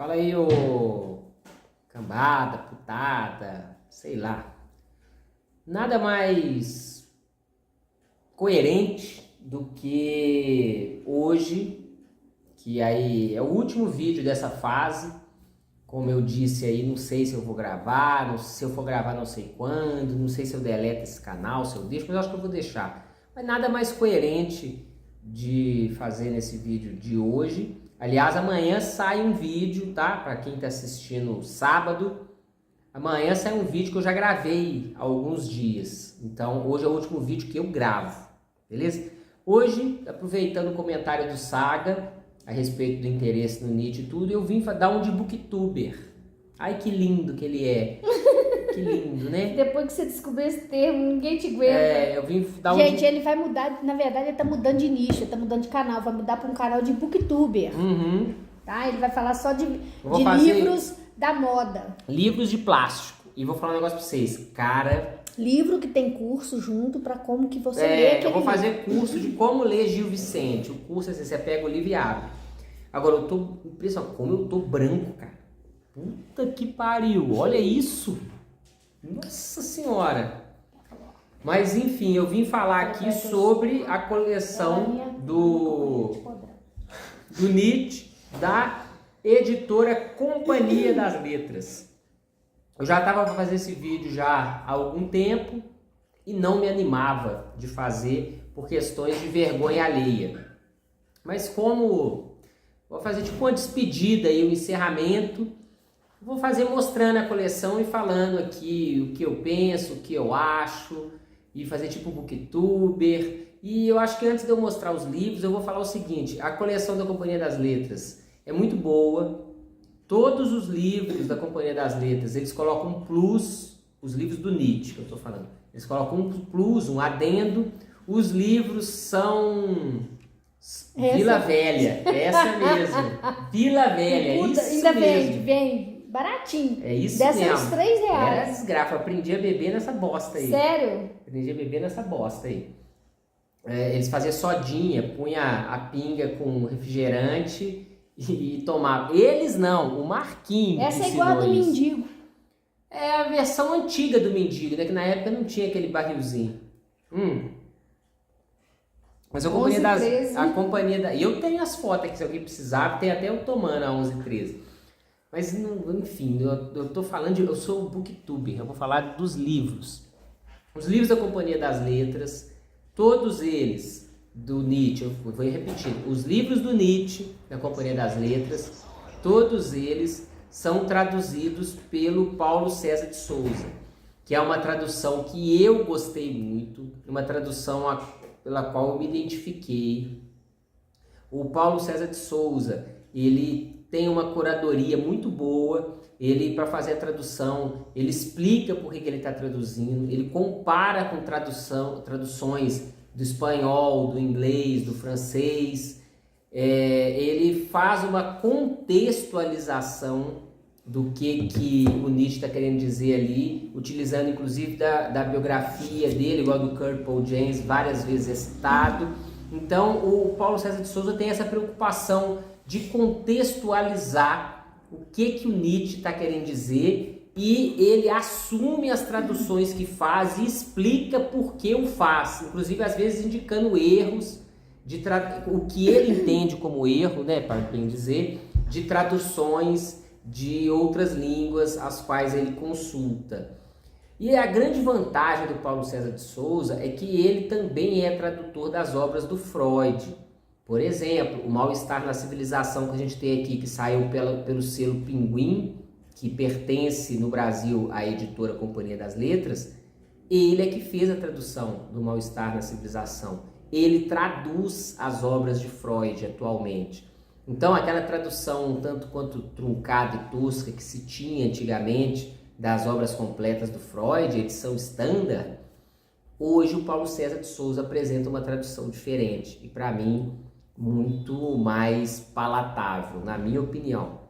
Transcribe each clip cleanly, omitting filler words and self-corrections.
Fala aí, ô cambada, putada, sei lá. Nada mais coerente do que hoje, que aí é o último vídeo dessa fase. Como eu disse aí, não sei se eu vou gravar, não, se eu for gravar não sei quando, não sei se eu deleto esse canal, se eu deixo, mas eu acho que eu vou deixar. Mas nada mais coerente de fazer nesse vídeo de hoje. Aliás, amanhã sai um vídeo, tá? Para quem tá assistindo sábado, amanhã sai um vídeo que eu já gravei há alguns dias. Então, hoje é o último vídeo que eu gravo, beleza? Hoje, aproveitando o comentário do Saga a respeito do interesse no Nietzsche e tudo, eu vim dar um de booktuber. Ai, que lindo que ele é. Que lindo, né? Depois que você descobriu esse termo, ninguém te aguenta. Eu vim dar um Gente, ele vai mudar, na verdade, ele tá mudando de nicho, ele tá mudando de canal, vai mudar para um canal de booktuber. Tá? Ele vai falar só de livros da moda. Livros de plástico. E vou falar um negócio pra vocês. Cara... Livro que tem curso junto pra como que você lê aquele eu vou livro. fazer curso de como ler Gil Vicente. O curso é assim, você pega o livro e abre. Agora, eu tô impressionado como eu tô branco, cara. Puta que pariu. Olha isso. Nossa senhora. Mas enfim, eu vim falar aqui sobre a coleção do Nietzsche, da editora Companhia das Letras. Eu já estava para fazer esse vídeo já há algum tempo e não me animava de fazer por questões de vergonha alheia. Mas como vou fazer tipo uma despedida e um encerramento, vou fazer mostrando a coleção e falando aqui o que eu penso, o que eu acho, e fazer tipo booktuber. E eu acho que antes de eu mostrar os livros, eu vou falar o seguinte: a coleção da Companhia das Letras é muito boa. Todos os livros da Companhia das Letras, eles colocam um plus, os livros do Nietzsche que eu estou falando, eles colocam um plus, um adendo. Os livros são Vila Velha, essa mesmo, Vila Velha, Puta, isso ainda mesmo. vem baratinho. É isso Dessa mesmo. uns R$3. É desgraça, eu aprendi a beber nessa bosta aí. Sério? Aprendi a beber nessa bosta aí. Eles faziam sodinha, punha a pinga com refrigerante e tomava. Eles não, o Marquinhos. Essa é igual a do mendigo. É a versão antiga do mendigo, né? Que na época não tinha aquele barrilzinho. Mas a companhia da. Eu tenho as fotos aqui, se alguém precisar, tem até eu tomando a 11 13. Mas, enfim, eu tô falando eu sou um booktuber, eu vou falar dos livros. Os livros da Companhia das Letras, todos eles do Nietzsche, eu vou repetir, os livros do Nietzsche, da Companhia das Letras, todos eles são traduzidos pelo Paulo César de Souza, que é uma tradução que eu gostei muito, uma tradução pela qual eu me identifiquei. O Paulo César de Souza, ele tem uma curadoria muito boa, ele, para fazer a tradução, ele explica por que ele está traduzindo, ele compara com traduções do espanhol, do inglês, do francês, ele faz uma contextualização do que o Nietzsche está querendo dizer ali, utilizando inclusive da biografia dele, igual do Kurt Paul James, várias vezes é citado. Então o Paulo César de Souza tem essa preocupação de contextualizar o que o Nietzsche está querendo dizer, e ele assume as traduções que faz e explica por que o faz, inclusive às vezes indicando erros, o que ele entende como erro, né, para bem dizer, de traduções de outras línguas as quais ele consulta. E a grande vantagem do Paulo César de Souza é que ele também é tradutor das obras do Freud. Por exemplo, o Mal-Estar na Civilização que a gente tem aqui, que saiu pelo selo Pinguim, que pertence no Brasil à editora Companhia das Letras, ele é que fez a tradução do Mal-Estar na Civilização. Ele traduz as obras de Freud atualmente. Então, aquela tradução um tanto quanto truncada e tosca que se tinha antigamente das obras completas do Freud, edição standard, hoje o Paulo César de Souza apresenta uma tradução diferente e, para mim, muito mais palatável, na minha opinião.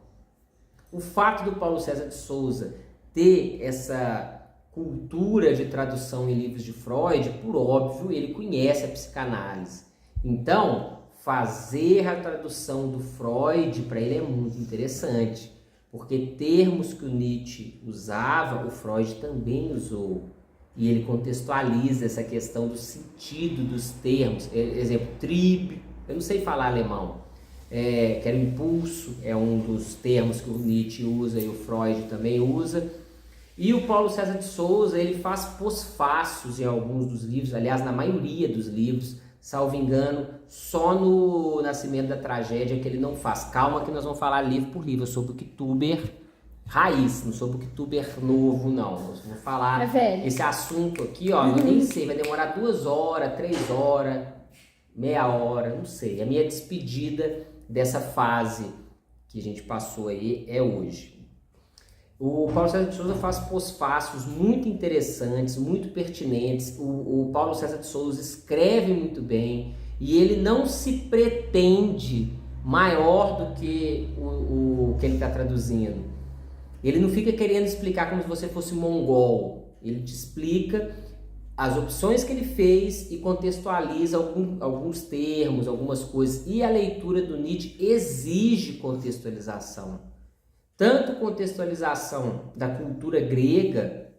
O fato do Paulo César de Souza ter essa cultura de tradução em livros de Freud, por óbvio, ele conhece a psicanálise. Então, fazer a tradução do Freud para ele é muito interessante, porque termos que o Nietzsche usava, o Freud também usou. E ele contextualiza essa questão do sentido dos termos. Exemplo, Trieb, eu não sei falar alemão, que era impulso, é um dos termos que o Nietzsche usa e o Freud também usa. E o Paulo César de Souza, ele faz pós-fácios em alguns dos livros, aliás, na maioria dos livros, salvo engano, só no Nascimento da Tragédia que ele não faz. Calma que nós vamos falar livro por livro, sobre o Booktuber raiz, não sobre o Booktuber novo, não. Eu vou falar esse assunto aqui, ó, eu nem sei, vai demorar 2 horas, 3 horas, meia hora, não sei. A minha despedida dessa fase que a gente passou aí é hoje. O Paulo César de Souza faz pós-fácios muito interessantes, muito pertinentes. O Paulo César de Souza escreve muito bem e ele não se pretende maior do que o que ele está traduzindo. Ele não fica querendo explicar como se você fosse mongol. Ele te explica as opções que ele fez e contextualiza alguns termos, algumas coisas. E a leitura do Nietzsche exige contextualização. Tanto contextualização da cultura grega,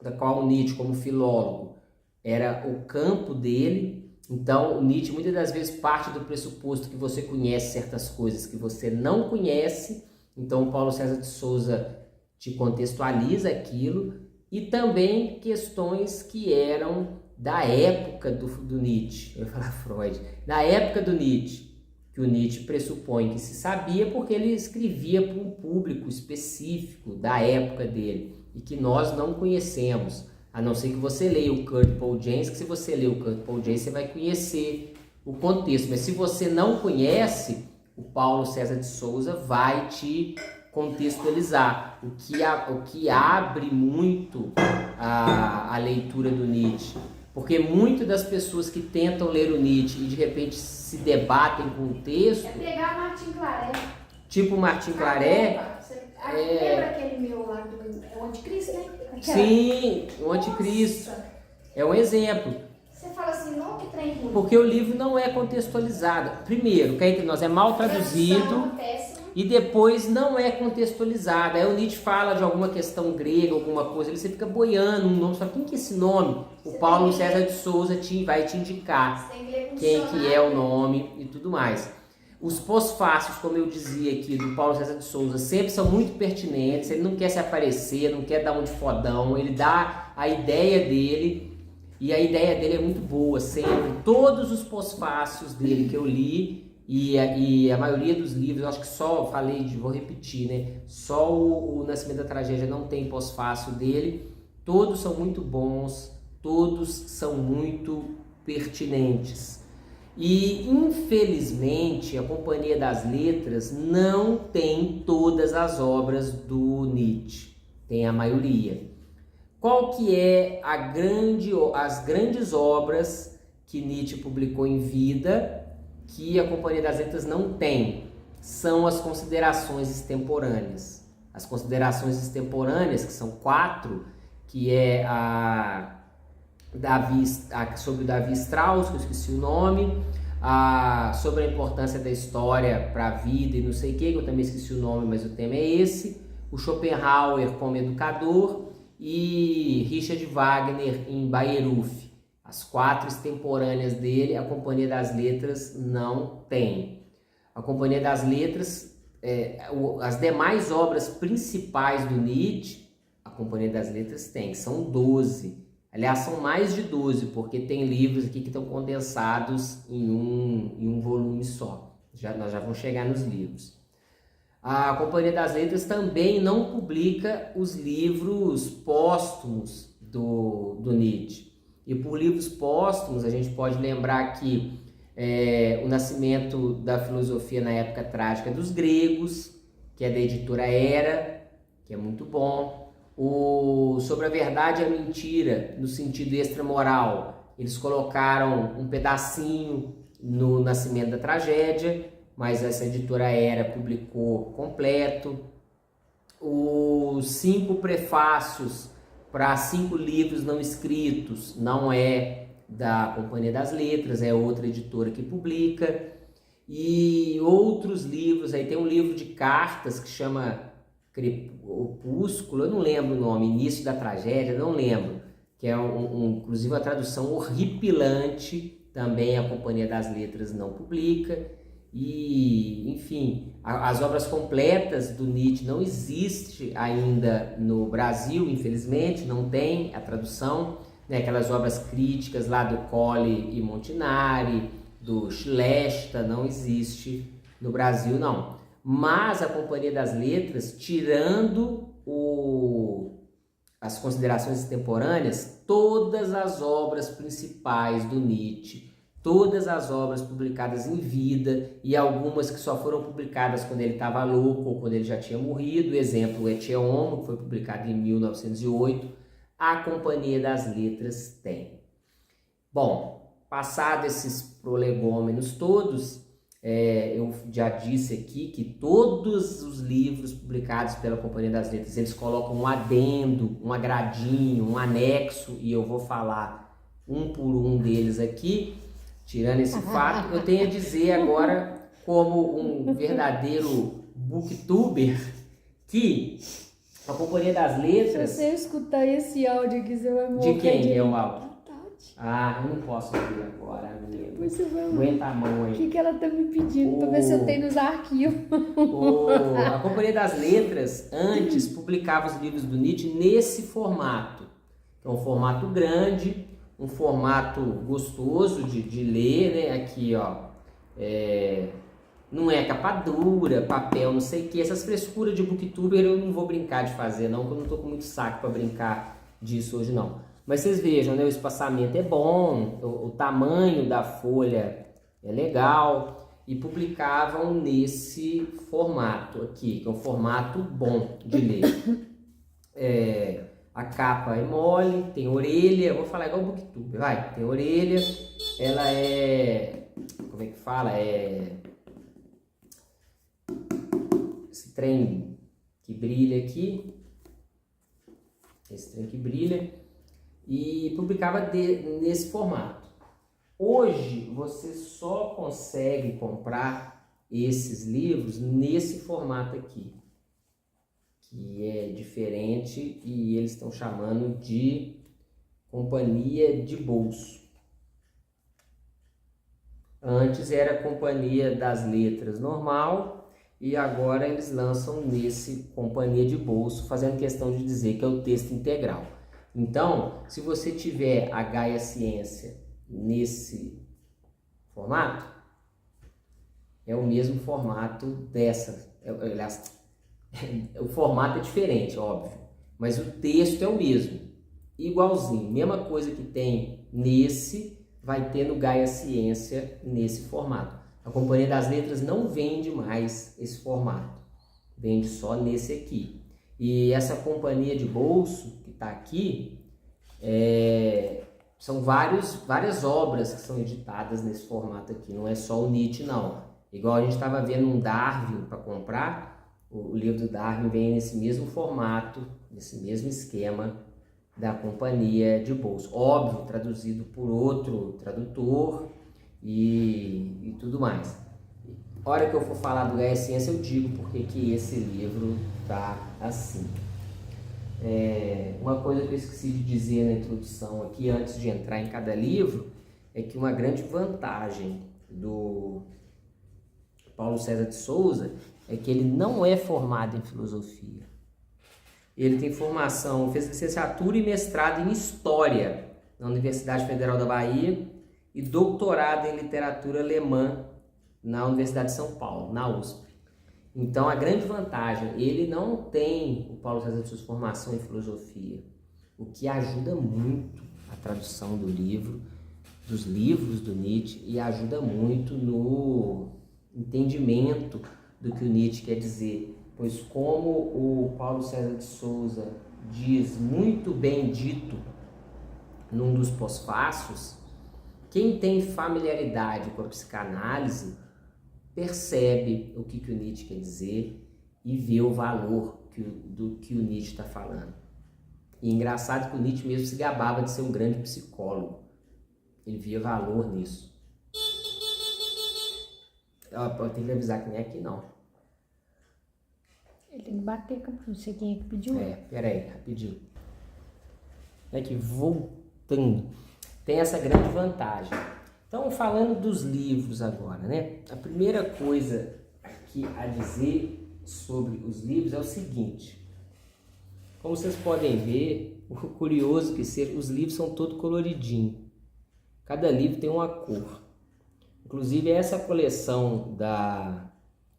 da qual o Nietzsche, como filólogo, era o campo dele. Então, o Nietzsche muitas das vezes parte do pressuposto que você conhece certas coisas que você não conhece. Então, o Paulo César de Souza te contextualiza aquilo. E também questões que eram da época do Nietzsche. Eu ia falar Freud. Da época do Nietzsche. Que o Nietzsche pressupõe que se sabia porque ele escrevia para um público específico da época dele e que nós não conhecemos, a não ser que você leia o Kurt Paul James, que se você ler o Kurt Paul James você vai conhecer o contexto, mas se você não conhece, o Paulo César de Souza vai te contextualizar, o que abre muito a leitura do Nietzsche. Porque muitas das pessoas que tentam ler o Nietzsche e de repente se debatem com o texto... É pegar Martin Claret. Tipo Martin Claret... Lembra aquele meu lá do Anticristo, né? Sim, o Anticristo. Nossa. É um exemplo. Você fala assim, não, que trem ruim. Porque o livro não é contextualizado. Primeiro, que entre nós é mal traduzido... E depois não é contextualizado. Aí o Nietzsche fala de alguma questão grega, alguma coisa, você fica boiando um nome, você fala, quem que é esse nome? O Paulo César de Souza vai te indicar quem que é o nome e tudo mais. Os pós-fácios, como eu dizia aqui, do Paulo César de Souza, sempre são muito pertinentes, ele não quer se aparecer, não quer dar um de fodão, ele dá a ideia dele, e a ideia dele é muito boa, sempre. Todos os pós-fácios dele que eu li, e a maioria dos livros, eu acho que só, vou repetir, né? Só o Nascimento da Tragédia não tem pós-fácil dele. Todos são muito bons, todos são muito pertinentes. E, infelizmente, a Companhia das Letras não tem todas as obras do Nietzsche, tem a maioria. Qual que é as grandes obras que Nietzsche publicou em vida, que a Companhia das Letras não tem? São as considerações extemporâneas. As considerações extemporâneas, que são 4, que é sobre o Davi Strauss, que eu esqueci o nome, sobre a importância da história para a vida e não sei o que eu também esqueci o nome, mas o tema é esse, o Schopenhauer como educador e Richard Wagner em Bayreuth. As 4 extemporâneas dele, a Companhia das Letras não tem. A Companhia das Letras, as demais obras principais do Nietzsche, a Companhia das Letras tem, são 12. Aliás, são mais de 12, porque tem livros aqui que estão condensados em um volume só. Nós já vamos chegar nos livros. A Companhia das Letras também não publica os livros póstumos do Nietzsche. E por livros póstumos, a gente pode lembrar que o Nascimento da Filosofia na Época Trágica dos Gregos, que é da editora Era, que é muito bom. Sobre a Verdade e a Mentira, no sentido extramoral, eles colocaram um pedacinho no Nascimento da Tragédia, mas essa editora Era publicou completo. Os 5 prefácios para 5 livros não escritos não é da Companhia das Letras, é outra editora que publica. E outros livros, aí tem um livro de cartas que chama Crepúsculo, eu não lembro o nome, Início da Tragédia, não lembro, que é inclusive uma tradução horripilante, também a Companhia das Letras não publica. E, enfim, as obras completas do Nietzsche não existe ainda no Brasil, infelizmente, não tem a tradução, né? Aquelas obras críticas lá do Colle e Montinari, do Schlesta, não existe no Brasil, não. Mas a Companhia das Letras, tirando as considerações extemporâneas, todas as obras principais do Nietzsche, todas as obras publicadas em vida e algumas que só foram publicadas quando ele estava louco ou quando ele já tinha morrido, exemplo, o Ecce Homo, que foi publicado em 1908, a Companhia das Letras tem. Bom, passado esses prolegômenos todos, eu já disse aqui que todos os livros publicados pela Companhia das Letras, eles colocam um adendo, um agradinho, um anexo, e eu vou falar um por um deles aqui. Tirando esse fato, eu tenho a dizer agora, como um verdadeiro booktuber, que a Companhia das Letras... Se você escutar esse áudio aqui, você vai morrer. De quem é o áudio? Tati. Ah, eu não posso ouvir agora, menino. Depois você vai Aguenta a mão aí. O que ela tá me pedindo pra ver se eu tenho nos arquivos? A Companhia das Letras, antes, publicava os livros do Nietzsche nesse formato. É um formato grande, um formato gostoso de ler, né? Aqui, ó, não é capa dura, papel, não sei o que. Essas frescuras de booktuber eu não vou brincar de fazer, não, porque eu não tô com muito saco para brincar disso hoje, não. Mas vocês vejam, né? O espaçamento é bom, o tamanho da folha é legal, e publicavam nesse formato aqui, que é um formato bom de ler. A capa é mole, tem orelha, vou falar igual o booktuber, vai, tem orelha, ela como é que fala? Esse trem que brilha aqui, esse trem que brilha, e publicava nesse formato. Hoje você só consegue comprar esses livros nesse formato aqui, que é diferente, e eles estão chamando de Companhia de Bolso. Antes era Companhia das Letras normal, e agora eles lançam nesse Companhia de Bolso, fazendo questão de dizer que é o texto integral. Então, se você tiver a Gaia Ciência nesse formato, é o mesmo formato dessa. Aliás, o formato é diferente, óbvio, mas o texto é o mesmo, igualzinho, mesma coisa que tem nesse, vai ter no Gaia Ciência nesse formato. A Companhia das Letras não vende mais esse formato, vende só nesse aqui. E essa Companhia de Bolso que está aqui, são várias obras que são editadas nesse formato aqui, não é só o Nietzsche, não. Igual a gente estava vendo um Darwin para comprar, o livro do Darwin vem nesse mesmo formato, nesse mesmo esquema da Companhia de Bolso. Óbvio, traduzido por outro tradutor e tudo mais. A hora que eu for falar do Gaia Ciência, eu digo porque que esse livro tá assim. Uma coisa que eu esqueci de dizer na introdução aqui, antes de entrar em cada livro, é que uma grande vantagem do Paulo César de Souza é que ele não é formado em filosofia. Ele tem formação, fez licenciatura e mestrado em História na Universidade Federal da Bahia e doutorado em Literatura Alemã na Universidade de São Paulo, na USP. Então, a grande vantagem, ele não tem, o Paulo César de Souza, formação em filosofia, o que ajuda muito a tradução do livro, dos livros do Nietzsche, e ajuda muito no entendimento do que o Nietzsche quer dizer, pois como o Paulo César de Souza diz muito bem dito num dos pós-fácios, quem tem familiaridade com a psicanálise percebe o que o Nietzsche quer dizer e vê o valor do que o Nietzsche está falando. E é engraçado que o Nietzsche mesmo se gabava de ser um grande psicólogo. Ele via valor nisso. Eu tenho que avisar que nem é aqui não. Ele tem que bater, não sei quem é que pediu. Peraí, rapidinho. Aqui, voltando. Tem essa grande vantagem. Então, falando dos livros agora, né? A primeira coisa aqui a dizer sobre os livros é o seguinte. Como vocês podem ver, o curioso que ser, os livros são todos coloridinhos. Cada livro tem uma cor. Inclusive, essa coleção da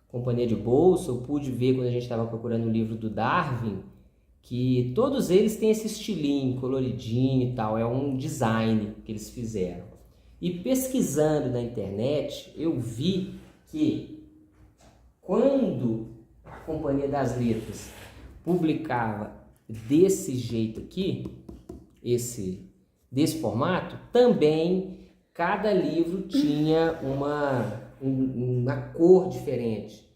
Companhia de Bolsa, eu pude ver quando a gente estava procurando o livro do Darwin, que todos eles têm esse estilinho coloridinho e tal, é um design que eles fizeram. E pesquisando na internet, eu vi que quando a Companhia das Letras publicava desse jeito aqui, desse formato, também cada livro tinha uma cor diferente.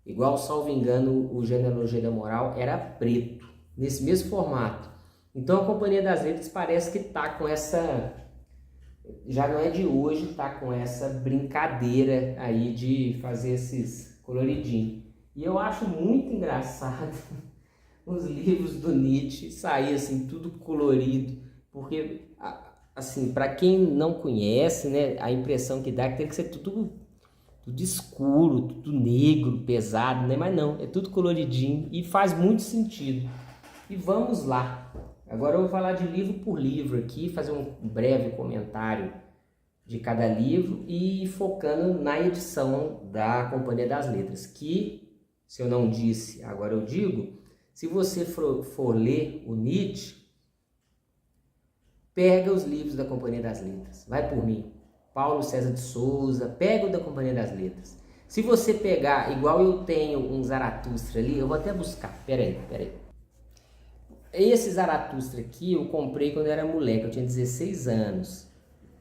Igual, salvo engano, o Genealogia da Moral era preto, nesse mesmo formato. Então a Companhia das Letras parece que está com essa, já não é de hoje, está com essa brincadeira aí de fazer esses coloridinhos. E eu acho muito engraçado os livros do Nietzsche sair assim, tudo colorido, porque, assim, para quem não conhece, né, a impressão que dá é que tem que ser tudo escuro, tudo negro, pesado, né? Mas não, é tudo coloridinho e faz muito sentido. E vamos lá. Agora eu vou falar de livro por livro aqui, fazer um breve comentário de cada livro e focando na edição da Companhia das Letras, que, se eu não disse, agora eu digo, se você for ler o Nietzsche, pega os livros da Companhia das Letras, vai por mim. Paulo César de Souza, pega o da Companhia das Letras. Se você pegar, igual eu tenho um Zaratustra ali, eu vou até buscar, peraí. Esse Zaratustra aqui eu comprei quando eu era moleque, eu tinha 16 anos.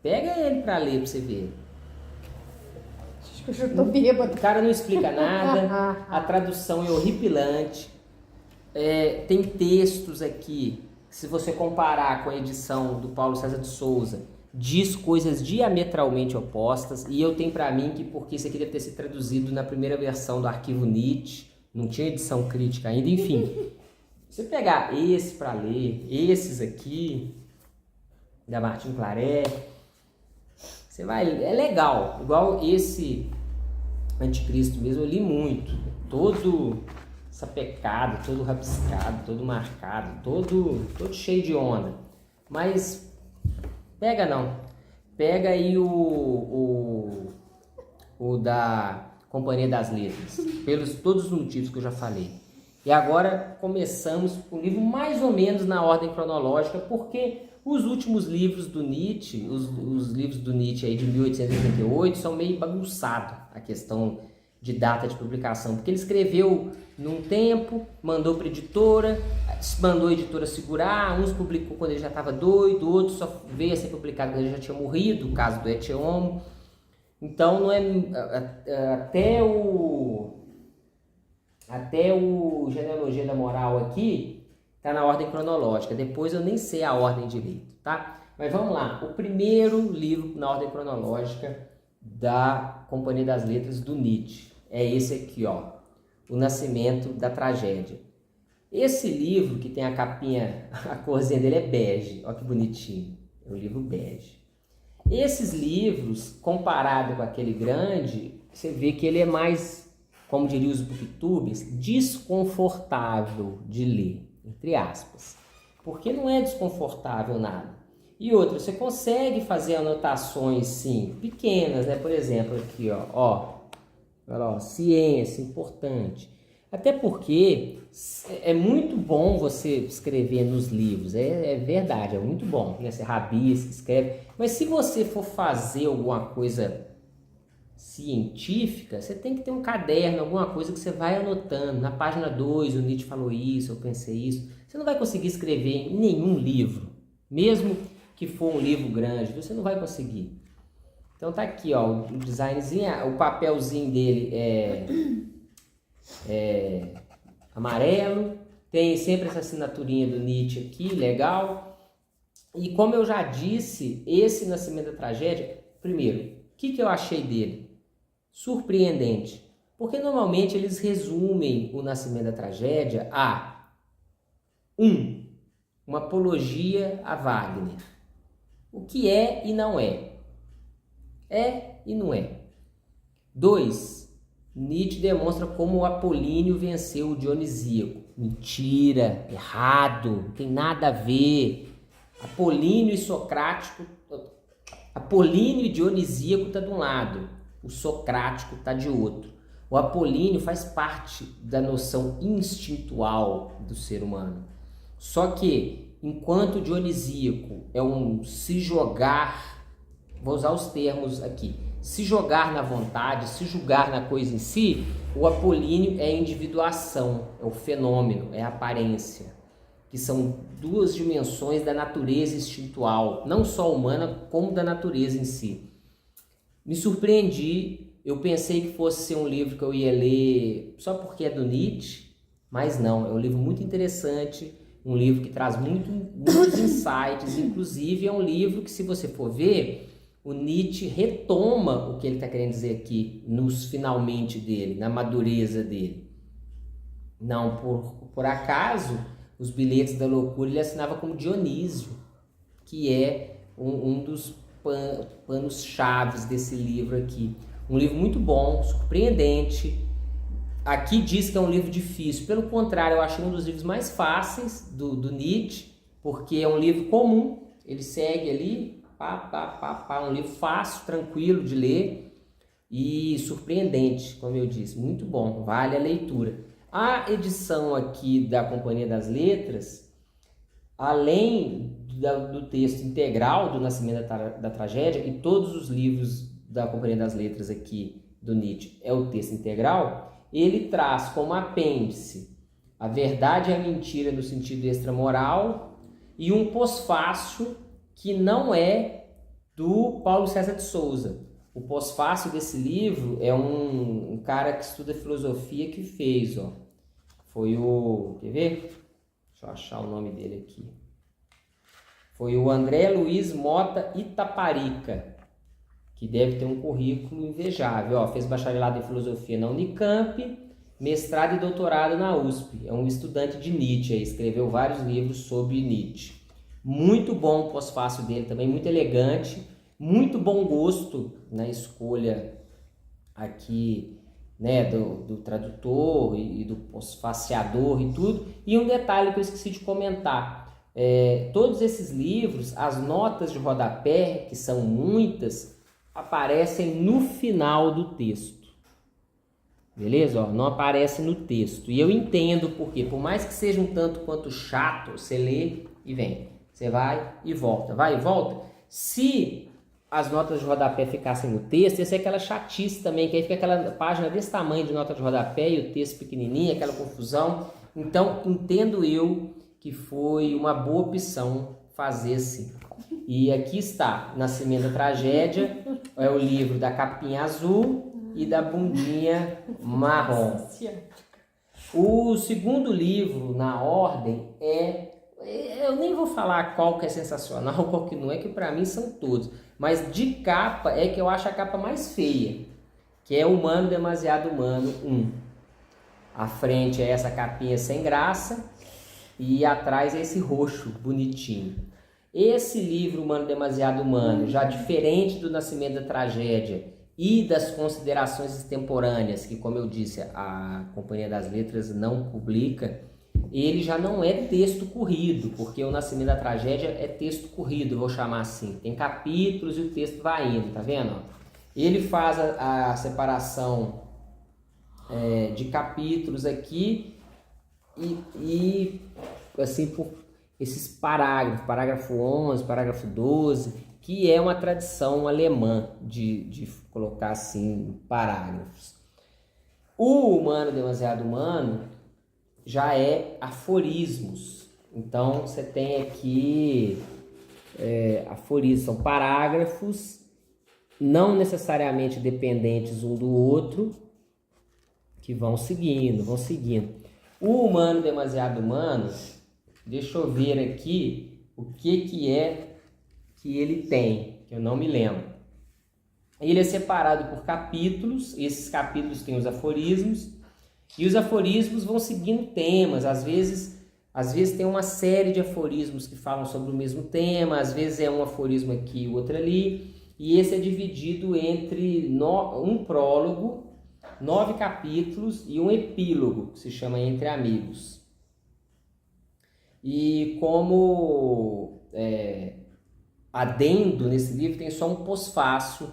Pega ele pra ler, pra você ver. Eu tô bêbado. O cara não explica nada, a tradução é horripilante. Tem textos aqui, se você comparar com a edição do Paulo César de Souza, diz coisas diametralmente opostas, e eu tenho pra mim que porque isso aqui deve ter sido traduzido na primeira versão do arquivo Nietzsche, não tinha edição crítica ainda, enfim. Se você pegar esse pra ler, esses aqui, da Martin Claret, você vai, é legal, igual esse Anticristo mesmo, eu li muito, todo sapecado, todo rabiscado, todo marcado, todo cheio de onda, mas pega aí o da Companhia das Letras, pelos todos os motivos que eu já falei. E agora começamos com o livro mais ou menos na ordem cronológica, porque os últimos livros do Nietzsche, os livros do Nietzsche aí de 1888, são meio bagunçados a questão de data de publicação, porque ele escreveu num tempo, mandou para a editora, mandou a editora segurar, uns publicou quando ele já estava doido, outros só veio a ser publicado quando ele já tinha morrido, o caso do Ecce Homo. Então não é até o Genealogia da Moral aqui está na ordem cronológica, depois eu nem sei a ordem direito, tá? Mas vamos lá, o primeiro livro na ordem cronológica da Companhia das Letras do Nietzsche é esse aqui, ó, O Nascimento da Tragédia. Esse livro, que tem a capinha, a corzinha dele é bege, ó que bonitinho, é um livro bege. Esses livros, comparado com aquele grande, você vê que ele é mais, como diriam os booktubers, desconfortável de ler, entre aspas, porque não é desconfortável nada. E outra, você consegue fazer anotações, sim, pequenas, né? Por exemplo, aqui, ó, ciência, importante. Até porque é muito bom você escrever nos livros, é verdade, é muito bom, né? Você rabisca, escreve. Mas se você for fazer alguma coisa científica, você tem que ter um caderno, alguma coisa que você vai anotando. Na página 2, o Nietzsche falou isso, eu pensei isso. Você não vai conseguir escrever em nenhum livro, mesmo que for um livro grande, você não vai conseguir. Então tá aqui, ó, o designzinho, o papelzinho dele é amarelo, tem sempre essa assinaturinha do Nietzsche aqui, legal. E como eu já disse, esse Nascimento da Tragédia, primeiro, o que eu achei dele? Surpreendente. Porque normalmente eles resumem o Nascimento da Tragédia a uma apologia a Wagner. O que é e não é. É e não é. 2. Nietzsche demonstra como o Apolíneo venceu o Dionisíaco. Mentira, errado, não tem nada a ver. Apolíneo e Dionisíaco está de um lado, o socrático está de outro. O apolíneo faz parte da noção instintual do ser humano. Só que, enquanto o dionisíaco é um se jogar, vou usar os termos aqui, se jogar na vontade, se julgar na coisa em si, o apolíneo é a individuação, é o fenômeno, é a aparência, que são duas dimensões da natureza instintual, não só humana, como da natureza em si. Me surpreendi, eu pensei que fosse ser um livro que eu ia ler só porque é do Nietzsche, mas não, é um livro muito interessante, um livro que traz muitos insights, inclusive é um livro que, se você for ver, o Nietzsche retoma o que ele está querendo dizer aqui, nos finalmente dele, na madureza dele. Não por acaso, Os Bilhetes da Loucura ele assinava como Dionísio, que é um dos panos chaves desse livro aqui. Um livro muito bom, surpreendente. Aqui diz que é um livro difícil. Pelo contrário, eu achei um dos livros mais fáceis do Nietzsche, porque é um livro comum. Ele segue ali, um livro fácil, tranquilo de ler e surpreendente, como eu disse. Muito bom, vale a leitura. A edição aqui da Companhia das Letras, além do texto integral do Nascimento da Tragédia, e todos os livros da Companhia das Letras aqui do Nietzsche é o texto integral, ele traz como apêndice A Verdade e a Mentira no sentido extramoral e um pós-fácio que não é do Paulo César de Souza. O pós-fácio desse livro é um cara que estuda filosofia que fez, ó. Foi o... Quer ver? Deixa eu achar o nome dele aqui. Foi o André Luiz Mota Itaparica, que deve ter um currículo invejável. Ó, fez bacharelado em filosofia na Unicamp, mestrado e doutorado na USP. É um estudante de Nietzsche, escreveu vários livros sobre Nietzsche. Muito bom o pós-fácio dele também, muito elegante, muito bom gosto na escolha aqui, né, do tradutor e do pós-faciador e tudo. E um detalhe que eu esqueci de comentar. Todos esses livros, as notas de rodapé, que são muitas, aparecem no final do texto. Beleza? Ó, não aparece no texto. E eu entendo por quê. Por mais que seja um tanto quanto chato, você lê e vem. Você vai e volta. Vai e volta. Se as notas de rodapé ficassem no texto, ia ser aquela chatice também, que aí fica aquela página desse tamanho de nota de rodapé e o texto pequenininho, aquela confusão. Então, entendo eu que foi uma boa opção fazer assim. E aqui está, Nascimento da Tragédia, é o livro da capinha azul e da bundinha marrom. O segundo livro na ordem eu nem vou falar qual que é sensacional, qual que não é, que para mim são todos. Mas de capa é que eu acho a capa mais feia, que é Humano Demasiado Humano 1. A frente é essa capinha sem graça e atrás é esse roxo bonitinho. Esse livro, Humano Demasiado Humano, já diferente do Nascimento da Tragédia e das considerações extemporâneas, que, como eu disse, a Companhia das Letras não publica, ele já não é texto corrido, porque o Nascimento da Tragédia é texto corrido, eu vou chamar assim. Tem capítulos e o texto vai indo, tá vendo? Ele faz a separação de capítulos aqui e assim por esses parágrafos, parágrafo 11, parágrafo 12, que é uma tradição alemã de colocar assim parágrafos. O Humano Demasiado Humano já é aforismos. Então você tem aqui aforismos, são parágrafos não necessariamente dependentes um do outro, que vão seguindo. O Humano Demasiado Humano, deixa eu ver aqui o que é que ele tem, que eu não me lembro. Ele é separado por capítulos, esses capítulos têm os aforismos, e os aforismos vão seguindo temas. Às vezes tem uma série de aforismos que falam sobre o mesmo tema, às vezes é um aforismo aqui e outro ali, e esse é dividido entre um prólogo, 9 capítulos e um epílogo, que se chama Entre Amigos. E como adendo nesse livro tem só um pós-fácil,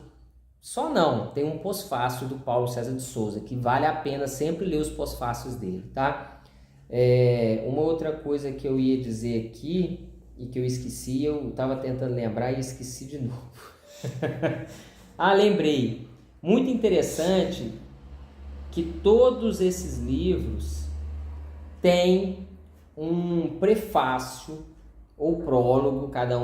tem um pós-fácil do Paulo César de Souza, que vale a pena sempre ler os pós-fácios dele, tá? Uma outra coisa que eu ia dizer aqui, e que eu esqueci, eu estava tentando lembrar e esqueci de novo. Lembrei. Muito interessante que todos esses livros têm um prefácio ou prólogo, cada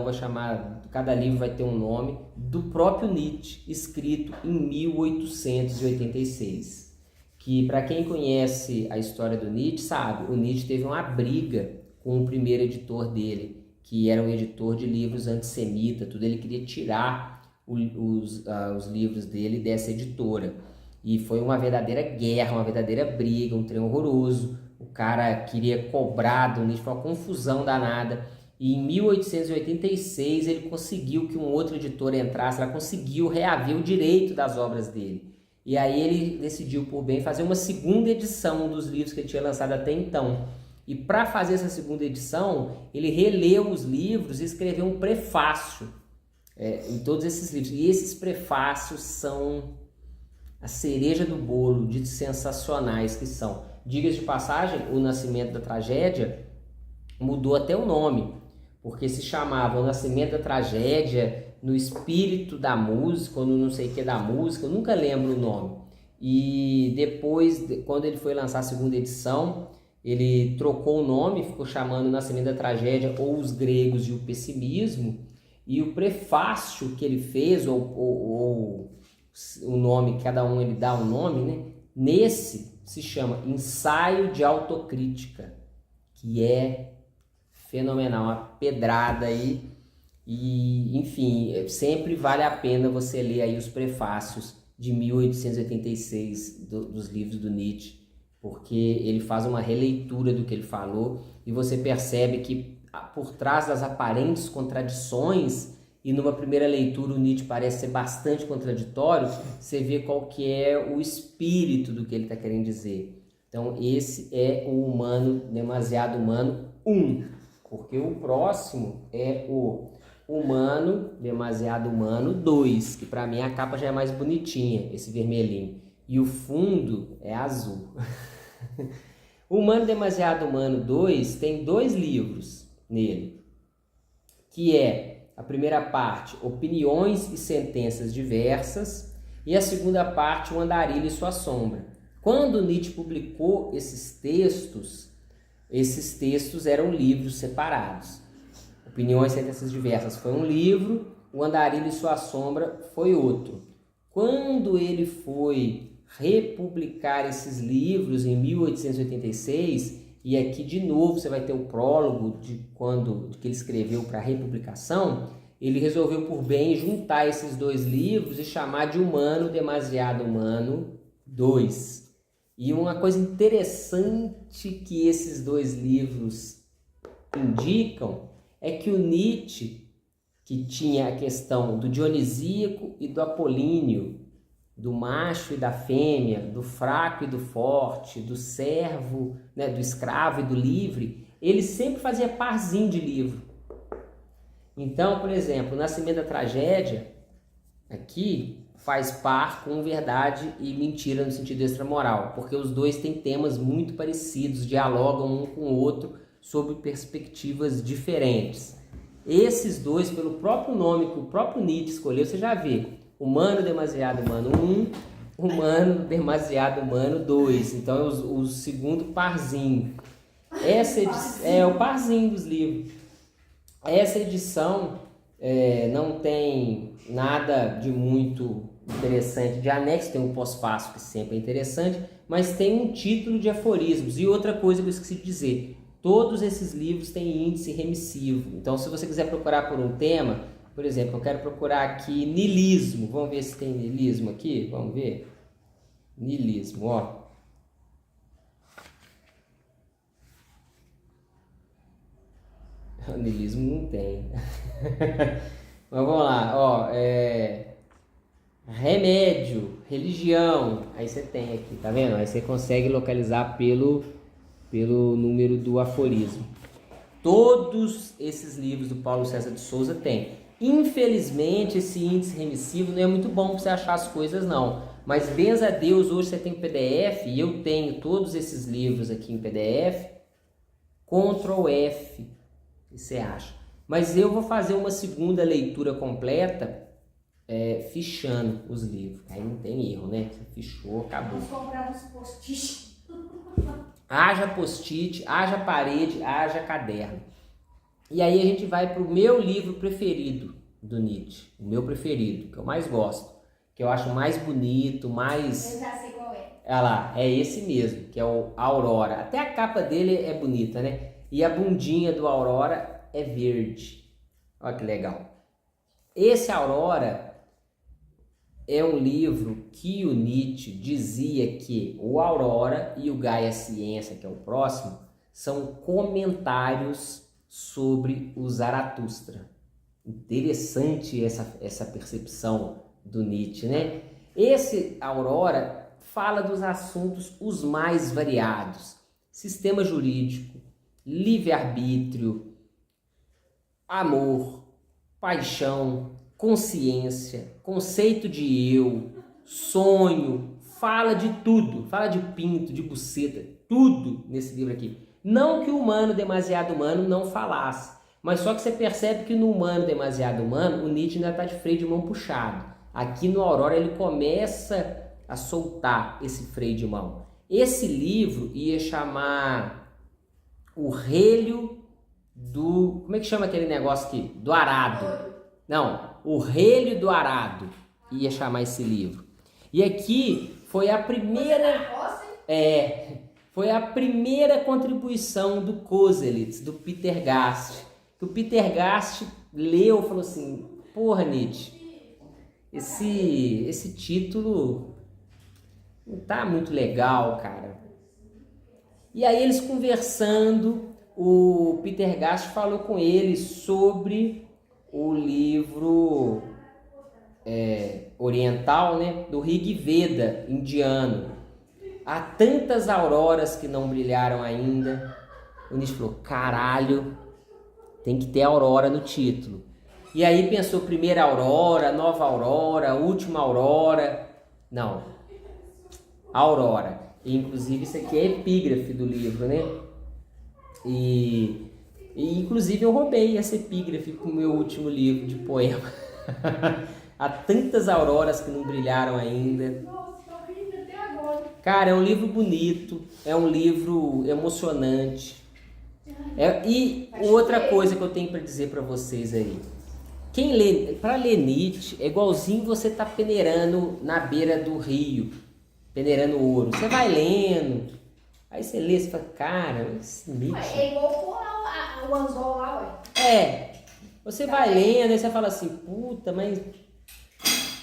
livro vai ter um nome, do próprio Nietzsche, escrito em 1886. Que, para quem conhece a história do Nietzsche, sabe, o Nietzsche teve uma briga com o primeiro editor dele, que era um editor de livros antissemita, tudo. Ele queria tirar os livros dele dessa editora. E foi uma verdadeira guerra, uma verdadeira briga, um trem horroroso. O cara queria cobrar do Nietzsche, foi uma confusão danada. E em 1886 ele conseguiu que um outro editor entrasse, ela conseguiu reaver o direito das obras dele. E aí ele decidiu por bem fazer uma segunda edição dos livros que ele tinha lançado até então. E para fazer essa segunda edição, ele releu os livros e escreveu um prefácio em todos esses livros. E esses prefácios são a cereja do bolo de sensacionais que são. Diga-se de passagem, O Nascimento da Tragédia mudou até o nome, porque se chamava O Nascimento da Tragédia, No Espírito da Música, ou no não sei o que da música, eu nunca lembro o nome. E depois, quando ele foi lançar a segunda edição, ele trocou o nome, ficou chamando O Nascimento da Tragédia ou Os Gregos e o Pessimismo, e o prefácio que ele fez, ou o nome, cada um ele dá um nome, né? Nesse se chama Ensaio de Autocrítica, que é fenomenal, uma pedrada aí. E, enfim, sempre vale a pena você ler aí os prefácios de 1886 dos livros do Nietzsche, porque ele faz uma releitura do que ele falou e você percebe que por trás das aparentes contradições, e numa primeira leitura o Nietzsche parece ser bastante contraditório, você vê qual que é o espírito do que ele está querendo dizer. Então esse é o Humano, Demasiado Humano 1, porque o próximo é o Humano, Demasiado Humano 2, que para mim a capa já é mais bonitinha, esse vermelhinho, e o fundo é azul. O Humano, Demasiado Humano 2 tem 2 livros nele, que é a primeira parte, Opiniões e Sentenças Diversas, e a segunda parte, O Andarilho e Sua Sombra. Quando Nietzsche publicou esses textos eram livros separados. Opiniões e Sentenças Diversas foi um livro, O Andarilho e Sua Sombra foi outro. Quando ele foi republicar esses livros em 1886, e aqui de novo você vai ter o prólogo de que ele escreveu para a republicação, ele resolveu por bem juntar esses 2 livros e chamar de Humano, Demasiado Humano 2. E uma coisa interessante que esses 2 livros indicam é que o Nietzsche, que tinha a questão do dionisíaco e do apolíneo, do macho e da fêmea, do fraco e do forte, do servo, né, do escravo e do livre, ele sempre fazia parzinho de livro. Então, por exemplo, O Nascimento da Tragédia, aqui, faz par com verdade e mentira no sentido extramoral, porque os 2 têm temas muito parecidos, dialogam um com o outro sob perspectivas diferentes. Esses 2, pelo próprio nome que o próprio Nietzsche escolheu, você já vê, Humano, Demasiado Humano 1, Humano, Demasiado Humano 2. Então é o segundo parzinho. Essa é o parzinho dos livros. Essa edição não tem nada de muito interessante de anexo, tem um pós-fácil que sempre é interessante, mas tem um título de aforismos. E outra coisa que eu esqueci de dizer, todos esses livros têm índice remissivo. Então se você quiser procurar por um tema, Por exemplo, eu quero procurar aqui niilismo. Vamos ver se tem niilismo aqui. Vamos ver. Niilismo, ó. O niilismo não tem. Mas vamos lá, ó. Remédio, religião. Aí você tem aqui, tá vendo? Aí você consegue localizar pelo número do aforismo. Todos esses livros do Paulo César de Souza tem. Infelizmente, esse índice remissivo não é muito bom para você achar as coisas, não. Mas, benza a Deus, hoje você tem PDF, e eu tenho todos esses livros aqui em PDF. Ctrl F, que você acha. Mas eu vou fazer uma segunda leitura completa, fichando os livros. Aí não tem erro, né? Você fichou, acabou. Vamos comprar uns post-it. Haja post-it, haja parede, haja caderno. E aí a gente vai para o meu livro preferido do Nietzsche. O meu preferido, que eu mais gosto. Que eu acho mais bonito, mais... Eu já sei qual é. Olha lá, é esse mesmo, que é o Aurora. Até a capa dele é bonita, né? E a bundinha do Aurora é verde. Olha que legal. Esse Aurora é um livro que o Nietzsche dizia que o Aurora e o Gaia Ciência, que é o próximo, são comentários sobre o Zaratustra. Interessante essa percepção do Nietzsche, né? Esse Aurora fala dos assuntos os mais variados: sistema jurídico, livre-arbítrio, amor, paixão, consciência, conceito de eu, sonho, fala de tudo, fala de pinto, de buceta, tudo nesse livro aqui. Não que o humano demasiado humano não falasse, mas só que você percebe que no humano demasiado humano, o Nietzsche ainda está de freio de mão puxado. Aqui no Aurora ele começa a soltar esse freio de mão. Esse livro ia chamar O Relho do... Como é que chama aquele negócio aqui? Do Arado. Não, O Relho do Arado ia chamar esse livro. E aqui foi a primeira... foi a primeira contribuição do Koselleitz, do Peter Gast. Que o Peter Gast leu e falou assim: porra, Nietzsche, esse título não tá muito legal, cara. E aí eles conversando, o Peter Gast falou com ele sobre o livro oriental, né, do Rig Veda indiano. Há tantas auroras que não brilharam ainda. O Nietzsche falou: caralho, tem que ter aurora no título. E aí pensou: primeira aurora, nova aurora, última aurora. Não, aurora. E, inclusive isso aqui é epígrafe do livro, né? E inclusive eu roubei essa epígrafe com o meu último livro de poema. Há tantas auroras que não brilharam ainda. Cara, é um livro bonito, é um livro emocionante. E outra coisa que eu tenho para dizer para vocês aí: quem lê, para ler Nietzsche, é igualzinho você tá peneirando na beira do rio, peneirando ouro. Você vai lendo, aí você lê, você fala: cara, esse Nietzsche... É igual o anzol lá, ué. Você vai lendo, aí você fala assim: puta, mas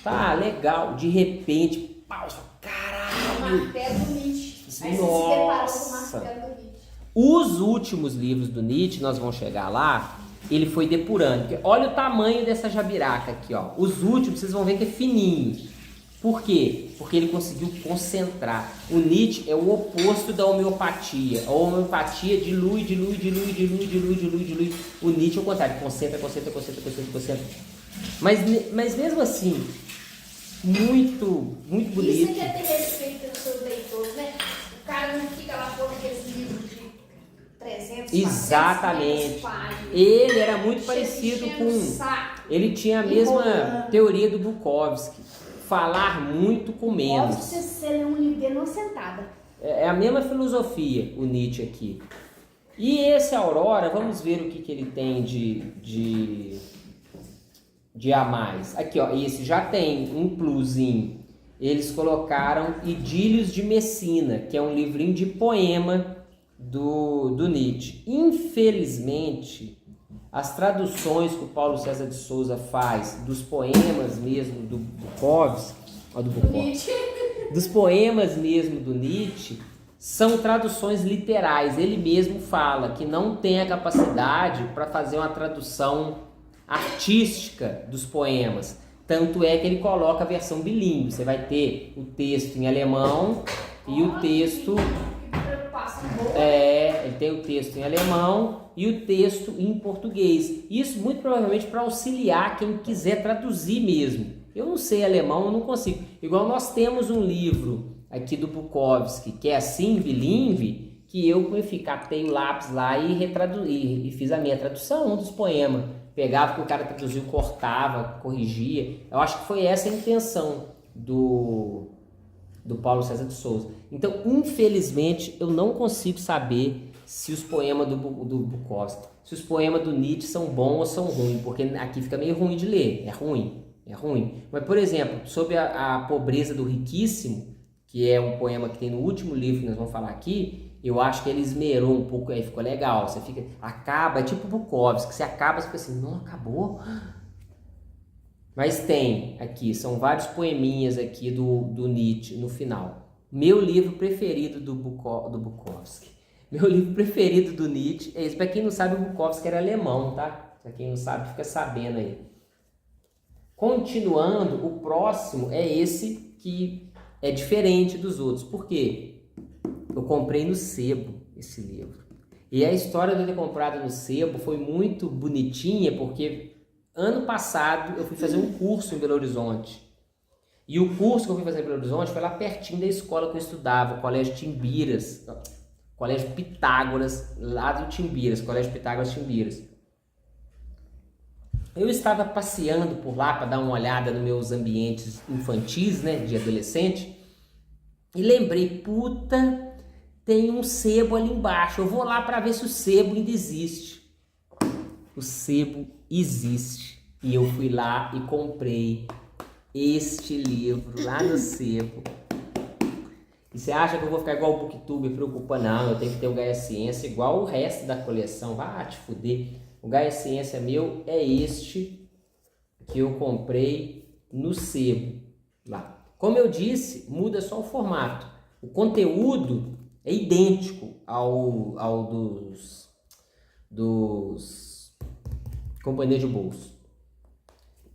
tá legal. De repente, pau, caralho. Martelo do Nietzsche. Nossa. Os últimos livros do Nietzsche, nós vamos chegar lá, ele foi depurando. Porque olha o tamanho dessa jabiraca aqui, ó. Os últimos, vocês vão ver que é fininho. Por quê? Porque ele conseguiu concentrar. O Nietzsche é o oposto da homeopatia. A homeopatia dilui. O Nietzsche é o contrário. Concentra. Mas mesmo assim, muito bonito. Isso que é ter respeito pelos seus leitores, né? O cara não fica lá por aqueles livros de 300, exatamente. 400 páginas. Ele era muito parecido com... Ele tinha a mesma teoria do Bukowski. Falar muito com menos. Pode você ler um livro dele numa sentada. É a mesma filosofia, o Nietzsche aqui. E esse Aurora, vamos ver o que ele tem de a mais. Aqui, ó, esse já tem um plusinho. Eles colocaram Idílios de Messina, que é um livrinho de poema do Nietzsche. Infelizmente, as traduções que o Paulo César de Souza faz dos poemas mesmo do Bukowski, dos poemas mesmo do Nietzsche, são traduções literais. Ele mesmo fala que não tem a capacidade para fazer uma tradução artística dos poemas. Tanto é que ele coloca a versão bilíngue. Você vai ter o texto em alemão e o texto... ele tem o texto em alemão e o texto em português. Isso muito provavelmente para auxiliar quem quiser traduzir mesmo. Eu não sei alemão, eu não consigo. Igual nós temos um livro aqui do Bukowski, que é assim, bilíngue, que eu catei o lápis lá e fiz a minha tradução dos poemas. Pegava o que o cara traduziu, cortava, corrigia. Eu acho que foi essa a intenção do Paulo César de Souza. Então, infelizmente, eu não consigo saber se os poemas do Bukowski, se os poemas do Nietzsche são bons ou são ruins, porque aqui fica meio ruim de ler, é ruim. Mas, por exemplo, sobre a pobreza do riquíssimo, que é um poema que tem no último livro que nós vamos falar aqui, eu acho que ele esmerou um pouco, aí ficou legal. Você acaba, é tipo Bukowski, você acaba, você fica assim, não, acabou? Mas tem aqui, são vários poeminhas aqui do Nietzsche no final. Meu livro preferido do Bukowski. Meu livro preferido do Nietzsche é esse. Para quem não sabe, o Bukowski era alemão, tá? Para quem não sabe, fica sabendo aí. Continuando, o próximo é esse que é diferente dos outros. Por quê? Eu comprei no sebo esse livro. E a história de eu ter comprado no sebo foi muito bonitinha, porque ano passado eu fui fazer um curso em Belo Horizonte. E o curso que eu fui fazer em Belo Horizonte foi lá pertinho da escola que eu estudava, o Colégio Timbiras, Colégio Pitágoras, lá do Timbiras, Colégio Pitágoras Timbiras. Eu estava passeando por lá para dar uma olhada nos meus ambientes infantis, né, de adolescente, e lembrei, tem um sebo ali embaixo, eu vou lá para ver se o sebo ainda existe. O sebo existe. E eu fui lá e comprei este livro lá no sebo. E você acha que eu vou ficar igual o Booktube, preocupa? Não, eu tenho que ter o Gaia Ciência igual o resto da coleção. Vá te fuder. O Gaia Ciência meu é este que eu comprei no sebo lá. Como eu disse, muda só o formato. O conteúdo é idêntico ao dos companhias de bolso.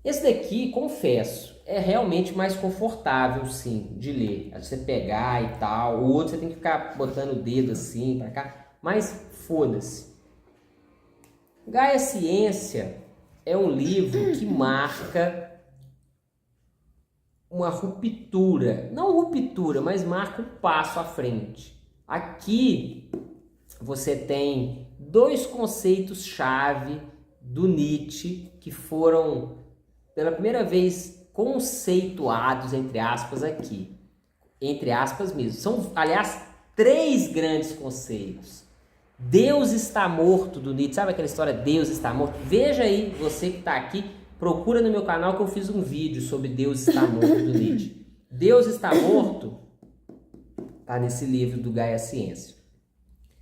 Esse daqui, confesso, é realmente mais confortável, sim, de ler. Você pegar e tal. O outro você tem que ficar botando o dedo assim pra cá. Mas foda-se. Gaia Ciência é um livro que marca uma ruptura. Não ruptura, mas marca um passo à frente. Aqui você tem dois conceitos-chave do Nietzsche que foram, pela primeira vez, conceituados, entre aspas, aqui. Entre aspas mesmo. São, aliás, 3 grandes conceitos. Deus está morto, do Nietzsche. Sabe aquela história Deus está morto? Veja aí, você que está aqui, procura no meu canal que eu fiz um vídeo sobre Deus está morto, do Nietzsche. Deus está morto está nesse livro do Gaia Ciência.